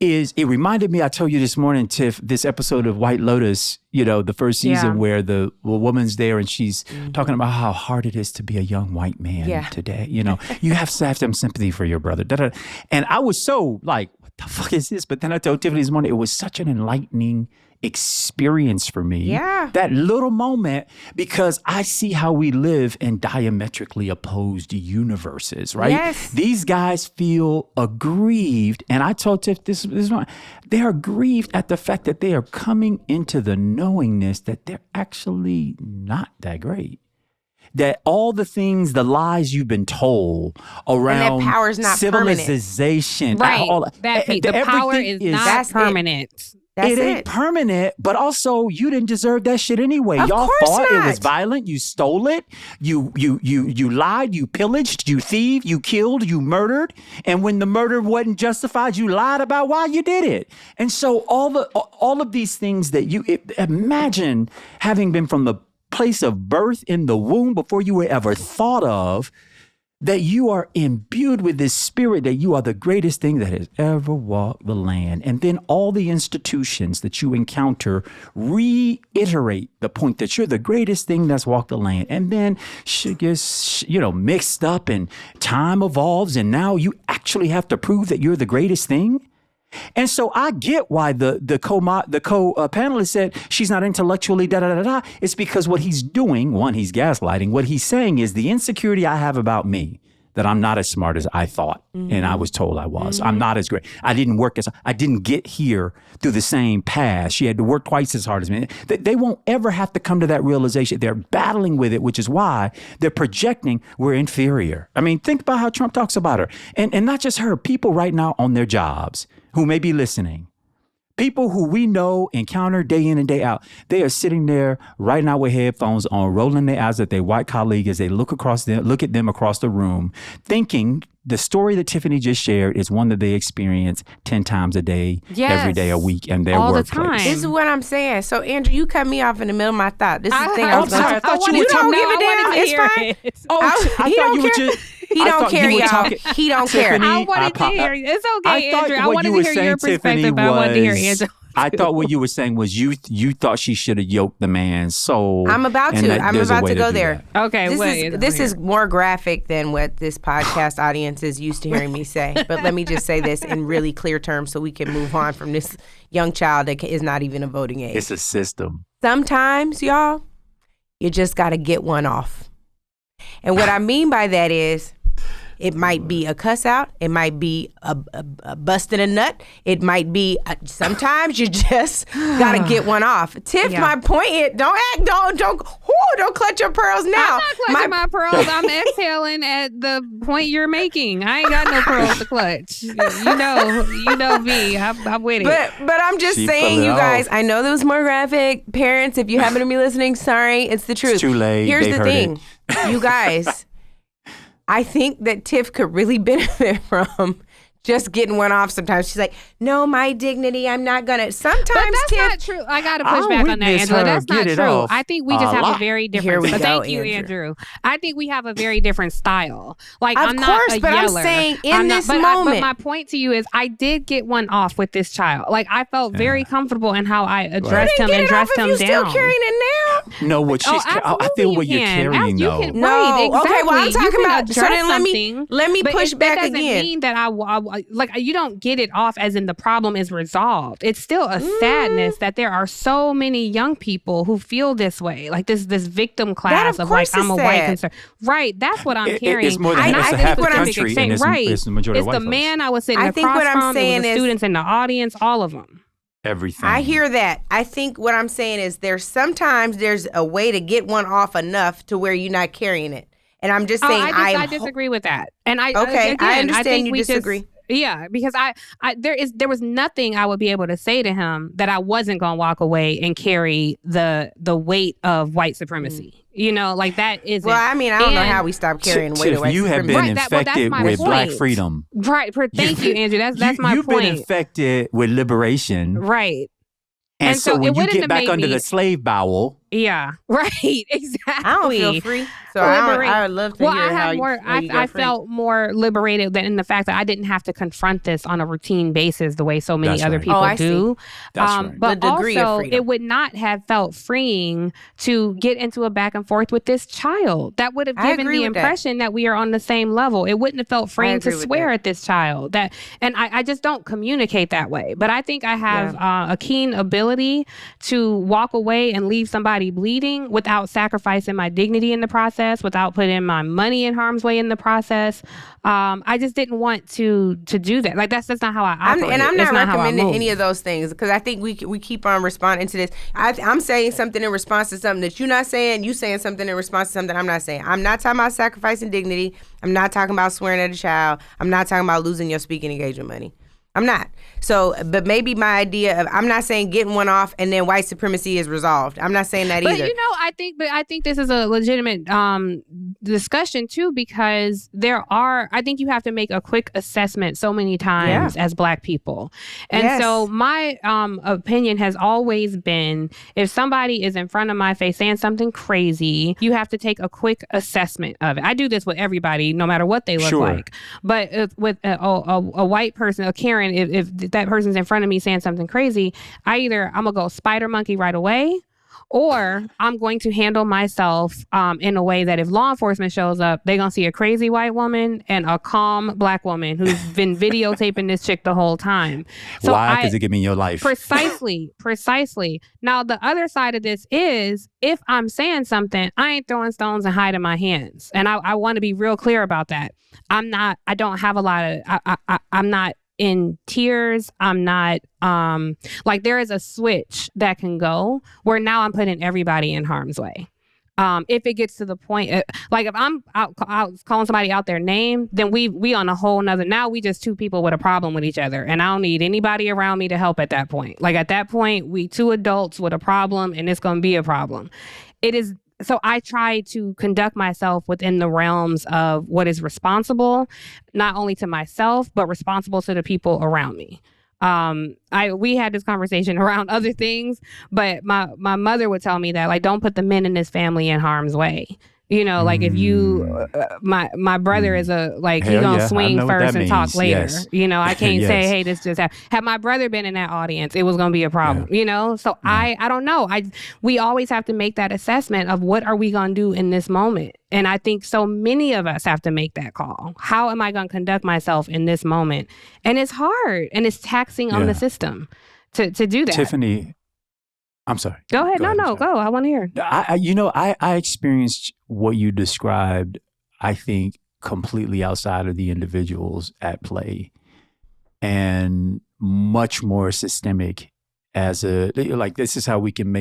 it reminded me, I told you this morning, Tiff, this episode of White Lotus, you know, the first season where the woman's there and she's talking about how hard it is to be a young white man today. You know, you have to have some sympathy for your brother. And I was so like, what the fuck is this? But then I told Tiffany this morning, it was such an enlightening experience for me.
Yeah.
That little moment, because I see how we live in diametrically opposed universes, right?
Yes.
These guys feel aggrieved. And I told Tiff this one, they are grieved at the fact that they are coming into the knowingness that they're actually not that great. That all the things, the lies you've been told around
and that power's not
civilization,
right? The power is not permanent.
It ain't permanent, but also you didn't deserve that shit anyway. Y'all fought. It was violent. You stole it. You lied. You pillaged. You thieved. You killed. You murdered. And when the murder wasn't justified, you lied about why you did it. And so all of these things that imagine having been from the place of birth in the womb before you were ever thought of, that you are imbued with this spirit that you are the greatest thing that has ever walked the land. And then all the institutions that you encounter reiterate the point that you're the greatest thing that's walked the land. And then shit gets, mixed up and time evolves. And now you actually have to prove that you're the greatest thing. And so I get why the co-panelist said she's not intellectually da-da-da-da. It's because what he's doing, one, he's gaslighting. What he's saying is the insecurity I have about me, that I'm not as smart as I thought. And I was told I was. I'm not as great. I didn't get here through the same path. She had to work twice as hard as me. They won't ever have to come to that realization. They're battling with it, which is why they're projecting we're inferior. I mean, think about how Trump talks about her. And not just her, people right now on their jobs who may be listening, People who we know encounter day in and day out, they are sitting there right now with headphones on, rolling their eyes at their white colleague as they look at them across the room, thinking the story that Tiffany just shared is one that they experience 10 times a day, every day a week in their
all
workplace.
the time.
This is what I'm saying. So, Andrew, you cut me off in the middle of my thought. This is the thing I was
sorry. I thought you
You
were
don't
talking.
give a damn. It's fine.
Oh, I
He
thought
don't
you were
care.
just.
He
I
don't
thought you
care,
were
y'all.
talking-
He don't care.
Tiffany,
I wanted to hear. It's okay, Andrew. I wanted to hear your perspective, but I wanted to hear Andrew.
I thought what you were saying was you thought she should have yoked the man. So
I'm about
and
to.
that
I'm
there's a
about
way
to go
do
there.
that.
Okay,
This is more graphic than what this podcast audience is used to hearing me say. But let me just say this in really clear terms so we can move on from this young child that is not even a voting age.
It's a system.
Sometimes, y'all, you just got to get one off. And what I mean by that is, it might be a cuss out. It might be a busting a nut. It might be sometimes you just gotta get one off. Tiff, my point is, don't clutch your pearls now.
I'm not clutching my pearls. I'm exhaling at the point you're making. I ain't got no pearls to clutch. You know me. I'm with it.
But I'm just saying, you guys. I know that was more graphic. Parents, if you happen to be listening, sorry, it's the truth.
It's too late.
Here's
They've
the
heard
thing, you guys. I think that Tiff could really benefit from just getting one off sometimes. She's like, no, my dignity, I'm not going to. Sometimes,
but that's
Tiff.
not true. I got to push back on that, Angela. That's not true.
Off.
I think we just have a very different.
Here we go,
thank you, Andrew. I think we have a very different style. Like, I'm not a yeller.
I'm saying in this moment.
But my point to you is, I did get one off with this child. Like, I felt very comfortable in how I addressed him and dressed him down.
Still carrying it now?
No, what she's. I feel what you're carrying though.
No, right, exactly.
Okay, well I'm talking about. So then let me
but
push back
again. That doesn't mean that I like you don't get it off as in the problem is resolved. It's still a sadness that there are so many young people who feel this way, like this victim class of like I'm a white conservative. Right, that's what I'm carrying.
It's more than half the country, and it's the majority of white
folks. It's the man I was sitting across from. It was the students in the audience, all of them.
Everything.
I hear that. I think what I'm saying is sometimes there's a way to get one off enough to where you're not carrying it. And I'm just saying
I disagree with that. And I
understand you disagree.
Yeah, because there was nothing I would be able to say to him that I wasn't gonna walk away and carry the weight of white supremacy. You know, like that isn't.
Well, I mean, I don't know how we stop carrying weight of white
you
supremacy.
have been infected with black freedom.
Right. Thank you, Andrew. That's my
point. You've been infected with liberation.
Right.
And so when you get back under the slave bowel.
Yeah, right, exactly.
I don't feel free, so I would love to hear how
I felt more liberated than in the fact that I didn't have to confront this on a routine basis the way so many other people do.
That's right.
But
the degree
also,
of freedom.
it would not have felt freeing to get into a back and forth with this child. That would have given the impression that we are on the same level. It wouldn't have felt freeing to swear at this child. And I just don't communicate that way. But I think I have a keen ability to walk away and leave somebody bleeding without sacrificing my dignity in the process, without putting my money in harm's way in the process. I just didn't want to do that. Like that's not how I operate.
I'm not recommending any of those things because I think we keep on responding to this. I'm saying something in response to something that you're not saying. You saying something in response to something I'm not saying. I'm not talking about sacrificing dignity. I'm not talking about swearing at a child. I'm not talking about losing your speaking engagement money. I'm not. So, but maybe my idea of, I'm not saying getting one off and then white supremacy is resolved. I'm not saying that either.
But I think this is a legitimate discussion too, because I think you have to make a quick assessment so many times as Black people. And so my opinion has always been, if somebody is in front of my face saying something crazy, you have to take a quick assessment of it. I do this with everybody, no matter what they look like. But with a white person, a Karen, if that person's in front of me saying something crazy, I'm gonna go spider monkey right away, or I'm going to handle myself in a way that if law enforcement shows up, they're gonna see a crazy white woman and a calm Black woman who's been videotaping this chick the whole time. So
why? Because it could mean your life.
Precisely. Now the other side of this is, if I'm saying something, I ain't throwing stones and hiding my hands, and I want to be real clear about that. I'm not in tears. I'm not like, there is a switch that can go where now I'm putting everybody in harm's way. If it gets to the point, like if I'm out calling somebody out their name, then we on a whole nother, now we just two people with a problem with each other. And I don't need anybody around me to help at that point. Like at that point, we two adults with a problem and it's going to be a problem. So I try to conduct myself within the realms of what is responsible, not only to myself, but responsible to the people around me. We had this conversation around other things, but my mother would tell me that, like, don't put the men in this family in harm's way. You know, like if you, my brother is he's gonna swing first and talk later.
Yes.
You know, I can't
Yes.
say, hey, this just happened. Had my brother been in that audience, it was gonna be a problem. You know, so I don't know. We always have to make that assessment of what are we gonna do in this moment. And I think so many of us have to make that call. How am I gonna conduct myself in this moment? And it's hard and it's taxing on the system to do that.
Tiffany, I'm sorry.
Go ahead. Go. I want to hear.
I experienced what you described, I think, completely outside of the individuals at play and much more systemic this is how we can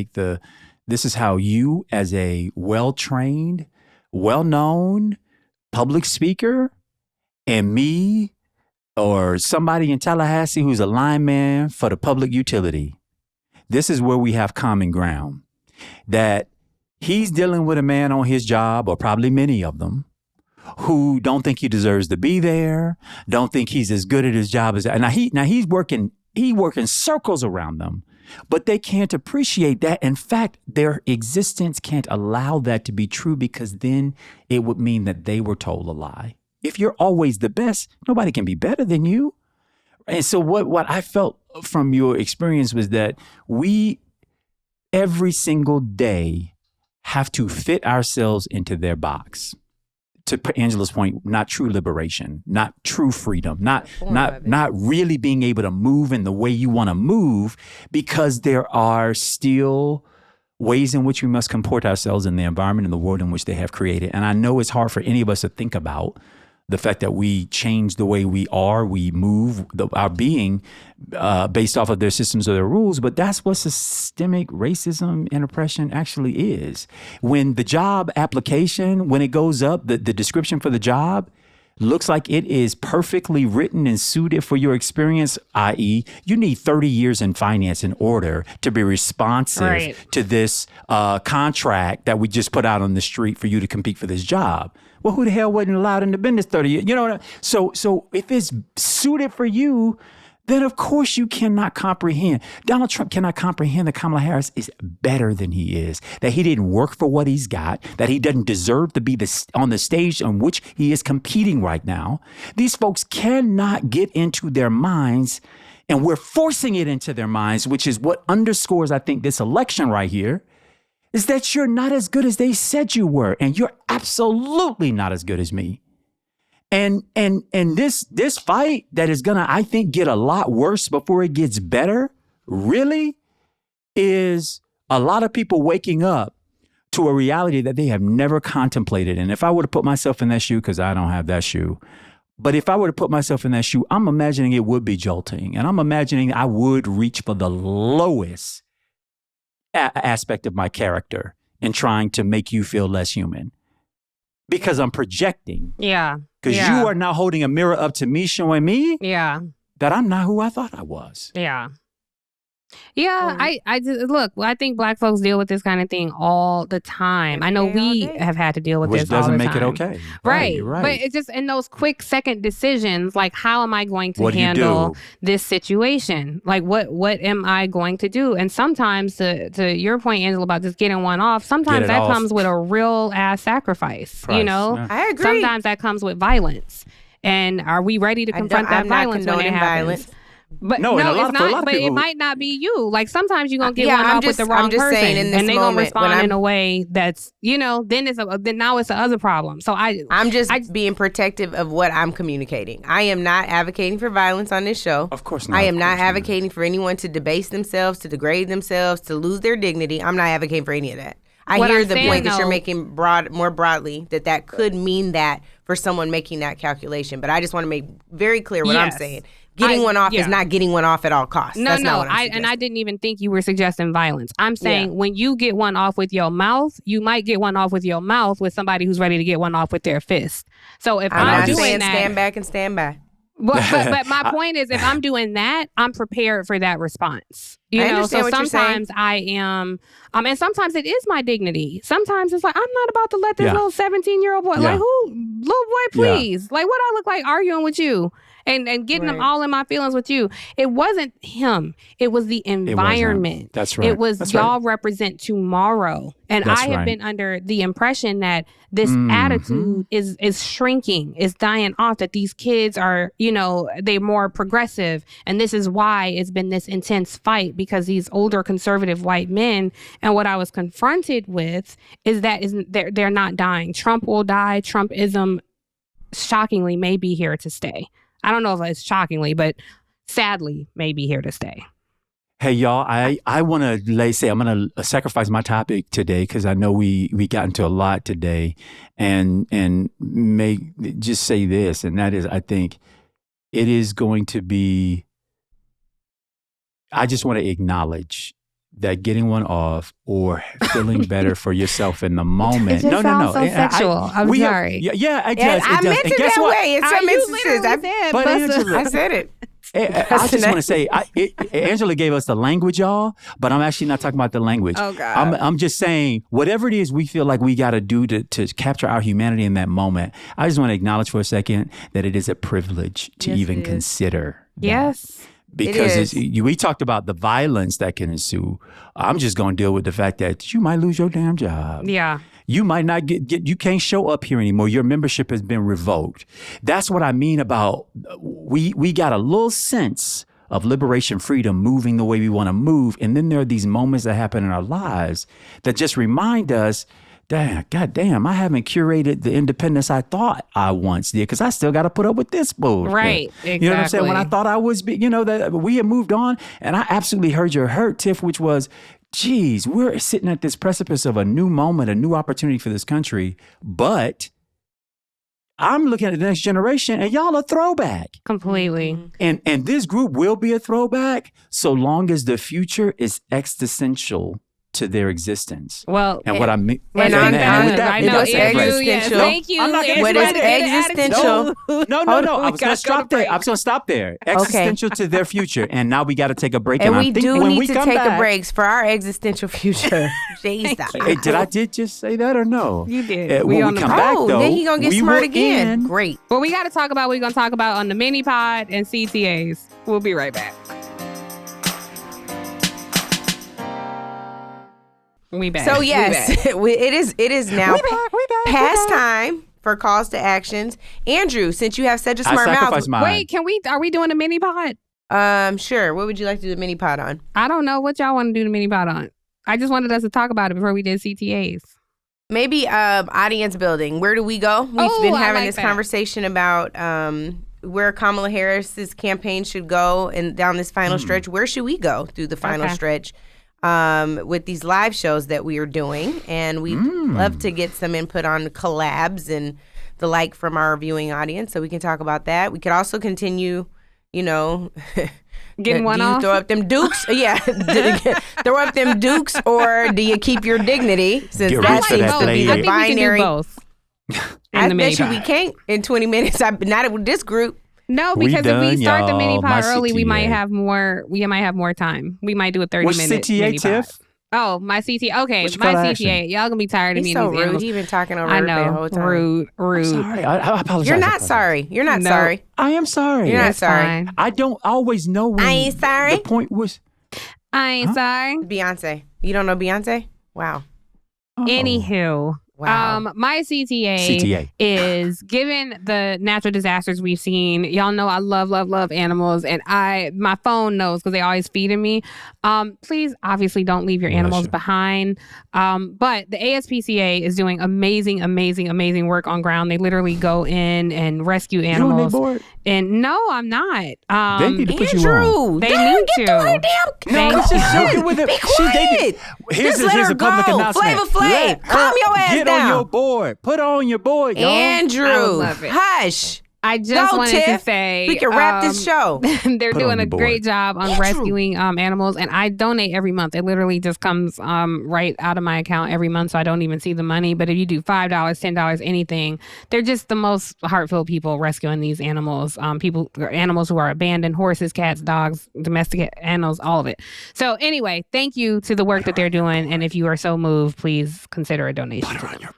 this is how you as a well-trained, well-known public speaker and me or somebody in Tallahassee who's a lineman for the public utility. This is where we have common ground, that he's dealing with a man on his job, or probably many of them, who don't think he deserves to be there, don't think he's as good at his job as that. Now he's working circles around them, but they can't appreciate that. In fact, their existence can't allow that to be true, because then it would mean that they were told a lie. If you're always the best, nobody can be better than you. And so what I felt from your experience was that we, every single day, have to fit ourselves into their box. To Angela's point, not true liberation, not true freedom, not really being able to move in the way you want to move, because there are still ways in which we must comport ourselves in the environment and the world in which they have created. And I know it's hard for any of us to think about the fact that we change the way we are, we move our being based off of their systems or their rules, but that's what systemic racism and oppression actually is. When the job application, when it goes up, the description for the job looks like it is perfectly written and suited for your experience, i.e., you need 30 years in finance in order to be responsive to this contract that we just put out on the street for you to compete for this job. Well, who the hell wasn't allowed into business 30 years? You know what I mean? So if it's suited for you, then of course you cannot comprehend. Donald Trump cannot comprehend that Kamala Harris is better than he is, that he didn't work for what he's got, that he doesn't deserve to be on the stage on which he is competing right now. These folks cannot get into their minds, and we're forcing it into their minds, which is what underscores, I think, this election right here, is that you're not as good as they said you were, and you're absolutely not as good as me. And this fight that is gonna, I think, get a lot worse before it gets better, really, is a lot of people waking up to a reality that they have never contemplated. And if I were to put myself in that shoe, because I don't have that shoe, but if I were to put myself in that shoe, I'm imagining it would be jolting, and I'm imagining I would reach for the lowest aspect of my character in trying to make you feel less human, because I'm projecting.
Yeah.
Because you are now holding a mirror up to me, showing me that I'm not who I thought I was.
Yeah. Yeah, I look, I think Black folks deal with this kind of thing all the time. I know we have had to deal with this all the time. Which doesn't make it okay. Right. But it's just in those quick second decisions, like, how am I going to handle this situation? Like, what am I going to do? And sometimes, to your point, Angela, about just getting one off, sometimes that comes with a real ass sacrifice, you know? Yeah.
I agree.
Sometimes that comes with violence. And are we ready to confront that violence when it happens? But no, it's not. But it might not be you. Like, sometimes you're gonna get one off with the wrong person, and they're gonna respond in a way that's, you know, then now it's the other problem. So I'm just being protective of what I'm communicating. I am not advocating for violence on this show.
Of course not.
I am not advocating for anyone to debase themselves, to degrade themselves, to lose their dignity. I'm not advocating for any of that. I hear the point that you're making more broadly, that could mean that for someone making that calculation. But I just want to make very clear what I'm saying. Getting one off is not getting one off at all costs.
No,
That's
no.
not what I'm suggesting.
I didn't even think you were suggesting violence. I'm saying when you get one off with your mouth, you might get one off with your mouth with somebody who's ready to get one off with their fist. So if I'm doing
saying
that,
stand back and stand by.
But my point is, if I'm doing that, I'm prepared for that response. You
I
know,
understand
so
what you're
sometimes I am, and sometimes it is my dignity. Sometimes it's like, I'm not about to let this little 17-year-old boy, like, little boy, please. Like, what I look like arguing with you and getting them all in my feelings with you. It wasn't him. It was the environment.
That's right.
It was y'all represent tomorrow. And I have been under the impression that this attitude is shrinking, is dying off, that these kids are, they're more progressive. And this is why it's been this intense fight, because these older conservative white men, and what I was confronted with is that they're not dying. Trump will die. Trumpism, shockingly, may be here to stay. I don't know if it's shockingly, but sadly, may be here to stay.
Hey, y'all, I want to say I'm going to sacrifice my topic today because I know we got into a lot today, and just say this, and that is, I think it is going to be, I just want to acknowledge that getting one off or feeling better for yourself in the moment.
It just sounds so sexual. I'm sorry.
It does.
I meant it that way in some instances.
But Angela,
I said it.
I just want to say, Angela gave us the language, y'all, but I'm actually not talking about the language.
Oh, God.
I'm just saying, whatever it is we feel like we got to do to capture our humanity in that moment, I just want to acknowledge for a second that it is a privilege to even consider that.
Yes.
Because we talked about the violence that can ensue. I'm just going to deal with the fact that you might lose your damn job.
Yeah.
You might not you can't show up here anymore. Your membership has been revoked. That's what I mean about we got a little sense of liberation, freedom, moving the way we want to move. And then there are these moments that happen in our lives that just remind us, God damn, I haven't curated the independence I thought I once did because I still got to put up with this bullshit.
Right, exactly.
You know what I'm saying? When I thought I was, that we had moved on, and I absolutely heard your hurt, Tiff, which was, geez, we're sitting at this precipice of a new moment, a new opportunity for this country, but I'm looking at the next generation, and y'all a throwback.
Completely.
And this group will be a throwback so long as the future is existential to their existence.
Well,
and what I mean,
and
I know
existential.
Thank you.
What is existential?
No. I was going to stop there. I was going to stop there. Existential to their future. And now we got to take a break.
And we do need to take a break for our existential future. Jesus.
Hey, did just say that or no?
You did.
When we come back, though,
then he going to get smart again. Great.
Well, we got to talk about what we're going to talk about on the mini pod and CTAs. We'll be right back. We back.
So yes, it is now past time for calls to actions. Andrew, since you have such a smart mouth,
wait, are we doing a mini pod?
Sure. What would you like to do the mini pod on?
I don't know what y'all want to do the mini pod on. I just wanted us to talk about it before we did CTAs.
Maybe audience building. Where do we go? We've been having this conversation about where Kamala Harris's campaign should go and down this final stretch. Where should we go through the final stretch? With these live shows that we are doing, and we'd love to get some input on collabs and the like from our viewing audience, so we can talk about that. We could also continue,
getting one off.
Throw up them dukes, throw up them dukes, or do you keep your dignity? Since that seems to be the binary.
Both.
I bet you we can't in 20 minutes. Not with this group.
No, because if we start the mini pod early, we might have more. We might have more time. We might do a 30-minute mini pod. Oh, my CTA. Okay, my CTA. Y'all gonna be tired of me.
He's so rude. He's been talking over her the whole time.
Rude.
I'm sorry. I apologize.
You're not sorry. You're not sorry.
I am sorry.
You're not sorry.
Fine.
I don't always know when.
I ain't sorry.
The point was.
I ain't sorry.
Beyonce. You don't know Beyonce? Wow.
Anywho.
Wow.
My CTA is, given the natural disasters we've seen, y'all know I love animals, and my phone knows because they always feeding me. Please, obviously, don't leave your animals behind. But the ASPCA is doing amazing work on ground. They literally go in and rescue animals.
You on their board?
And no, I'm not.
They need to put you on.
They need to.
No, I was just joking with it.
Be quiet.
Here's a public announcement.
Flavor Flav, calm your ass
down. Get on your board. Put on your board, y'all.
Andrew,
I love it.
Hush.
I just
Go,
wanted
Tiff.
to say
We can wrap this show.
They're
Put
doing
on
a
your board.
great job on rescuing animals, and I donate every month. It literally just comes right out of my account every month, so I don't even see the money. But if you do $5, $10, anything, they're just the most heartfelt people rescuing these animals. Animals who are abandoned, horses, cats, dogs, domestic animals, all of it. So anyway, thank you to the work that they're doing, and if you are so moved, please consider a donation to them.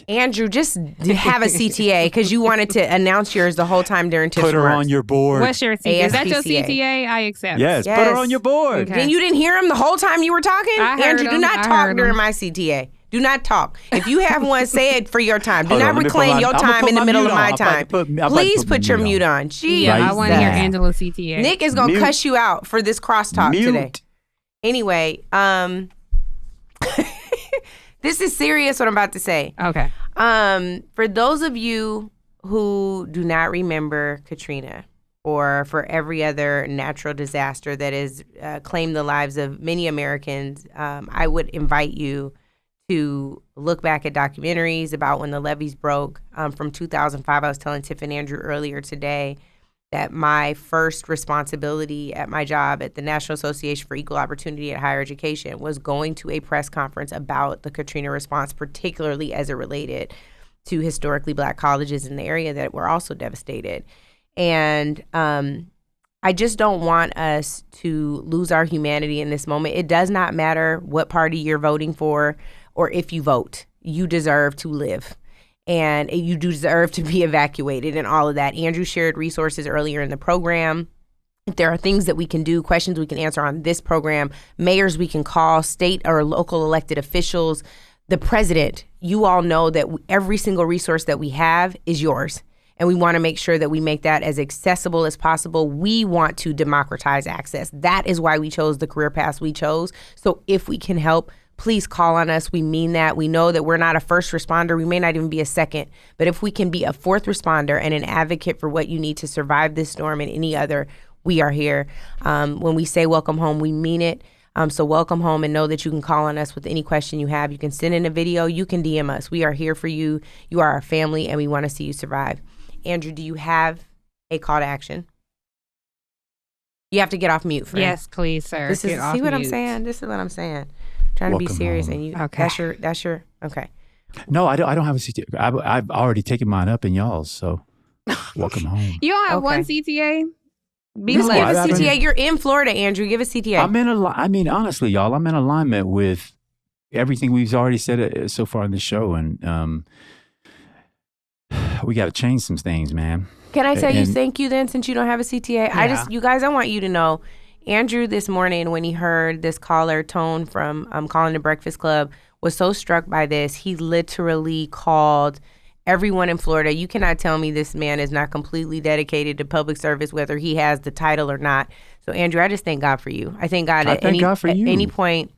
Andrew, just have a CTA because you wanted to announce yours the whole time during Tiff's
Put her
remarks.
on your board.
What's your CTA? Is that your
ASPCA.
CTA? I accept.
Yes, put her on your board.
Then you didn't hear him the whole time you were talking?
I heard
Andrew, do
him.
not
I
talk
heard
during
him.
my CTA. Do not talk. If you have one, say it for your time. Do
Hold
not
on, let me
reclaim
put
your
my- I'ma
time
put
in the
my
middle
mute
of my
on. I'm about to
time.
put- I'm about to
Please
put
put your
mute
mute
on.
on. Jeez.
Yeah, I want to hear
that.
Angela's CTA.
Nick is going to
Mute.
cuss you out for this crosstalk
Mute.
today. Anyway, this is serious what I'm about to say.
Okay.
For those of you who do not remember Katrina, or for every other natural disaster that has claimed the lives of many Americans, I would invite you to look back at documentaries about when the levees broke from 2005. I was telling Tiff and Andrew earlier today that my first responsibility at my job at the National Association for Equal Opportunity at Higher Education was going to a press conference about the Katrina response, particularly as it related to historically Black colleges in the area that were also devastated. And I just don't want us to lose our humanity in this moment. It does not matter what party you're voting for or if you vote. You deserve to live. And you deserve to be evacuated and all of that. Andrew shared resources earlier in the program. If there are things that we can do, questions we can answer on this program, mayors we can call, state or local elected officials, the president, you all know that every single resource that we have is yours. And we want to make sure that we make that as accessible as possible. We want to democratize access. That is why we chose the career paths we chose. So if we can help, please call on us. We mean that. We know that we're not a first responder. We may not even be a second. But if we can be a fourth responder and an advocate for what you need to survive this storm and any other, we are here. When we say welcome home, we mean it. So welcome home, and know that you can call on us with any question you have. You can send in a video. You can DM us. We are here for you. You are our family, and we want to see you survive. Andrew, do you have a call to action? You have to get off mute, friend.
Yes, please, sir.
This is
Get off
see what I'm
mute.
saying. This is what I'm saying. Trying to be
Welcome
serious,
home.
and you.
Okay.
That's your. Okay.
No, I don't have a CTA. I've already taken mine up in y'all's, so welcome home.
You don't have
Okay.
one CTA? Be
Just give
blessed.
a CTA. You're in Florida, Andrew. Give a CTA.
I mean, honestly, y'all, I'm in alignment with everything we've already said so far in the show, and we got to change some things, man.
Can I tell you
And-
thank you then, since you don't have a CTA? You guys, I want you to know, Andrew this morning when he heard this caller tone from calling the Breakfast Club was so struck by this. He literally called everyone in Florida. You cannot tell me this man is not completely dedicated to public service, whether he has the title or not. So Andrew, I just thank God for you. I thank God
I
at
thank
any
God for you.
at any point.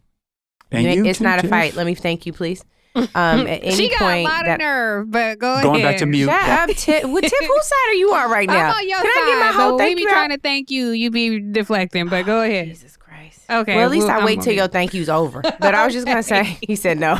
And you
it's
too,
not a
Tiff.
fight. Let me thank you, please. At any
She got
point
a lot of nerve, but go ahead.
Going back to mute.
Shut up, Tiff. Well, Tiff, whose side are you on right now?
I'm on your
Can
side,
I get my
but
whole
we
thank
be
you
trying
out?
to thank you. You be deflecting, but go ahead.
Jesus Christ.
Okay.
Well, at least I
I'm
wait till
on
your
it.
thank you's over. But I was just gonna say, he said no.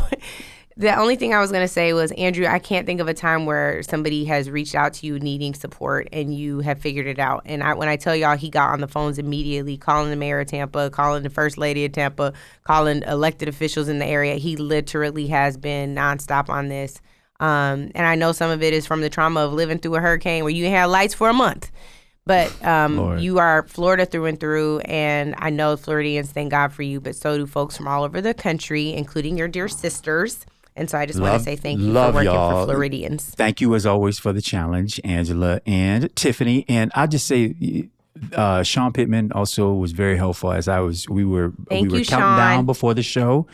The only thing I was gonna say was, Andrew, I can't think of a time where somebody has reached out to you needing support and you have figured it out. And when I tell y'all, he got on the phones immediately, calling the mayor of Tampa, calling the first lady of Tampa, calling elected officials in the area. He literally has been nonstop on this. And I know some of it is from the trauma of living through a hurricane where you had lights for a month. But you are Florida through and through, and I know Floridians thank God for you, but so do folks from all over the country, including your dear sisters. And so I just want to say thank you for working for Floridians.
Thank you as always for the challenge, Angela and Tiffany. And I'll just say, Sean Pittman also was very helpful as we were counting
Sean.
down before the show.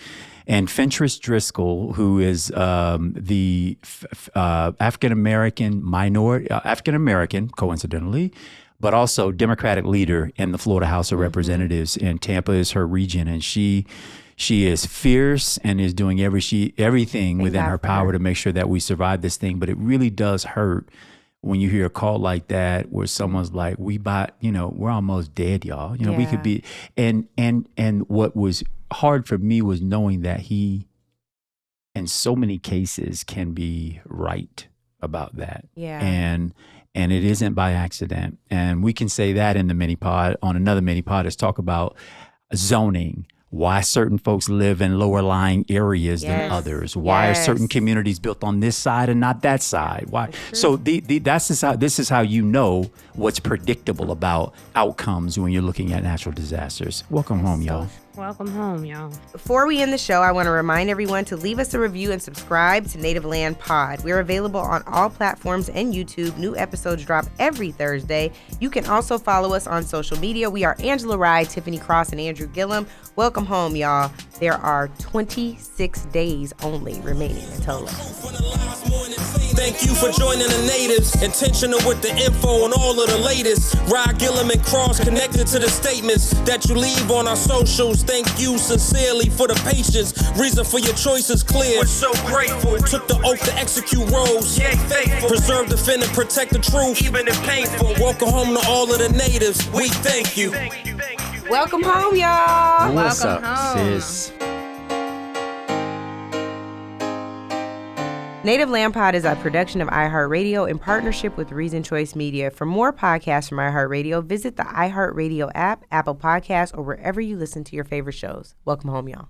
And Fentress Driscoll, who is the African-American coincidentally, but also Democratic leader in the Florida House of Representatives. And Tampa is her region. And she is fierce and is doing everything within her power to make sure that we survive this thing. But it really does hurt when you hear a call like that where someone's like, we're almost dead, y'all. We could be. And what was hard for me was knowing that he, in so many cases, can be right about that.
Yeah.
and it isn't by accident. And we can say that in the mini pod. On another mini pod is talk about zoning, why certain folks live in lower lying areas than others, why are certain communities built on this side and not that side, why. So this is how you know what's predictable about outcomes when you're looking at natural disasters. Welcome home, y'all.
Welcome home, y'all.
Before we end the show, I want to remind everyone to leave us a review and subscribe to Native Land Pod. We're available on all platforms and YouTube. New episodes drop every Thursday. You can also follow us on social media. We are Angela Rye, Tiffany Cross, and Andrew Gillum. Welcome home, y'all. There are 26 days only remaining until election.
Thank you for joining the natives. Intentional with the info on all of the latest. Rye, Gillum, and Cross connected to the statements that you leave on our socials. Thank you sincerely for the patience. Reason for your choice is clear. We're so grateful. Took the oath to execute roles. Yeah, faithful. Preserve, defend, and protect the truth, even if painful. Welcome home to all of the natives. We thank you.
Welcome home, y'all.
What's
Welcome
up,
home.
sis?
Native Land Pod is a production of iHeartRadio in partnership with Reason Choice Media. For more podcasts from iHeartRadio, visit the iHeartRadio app, Apple Podcasts, or wherever you listen to your favorite shows. Welcome home, y'all.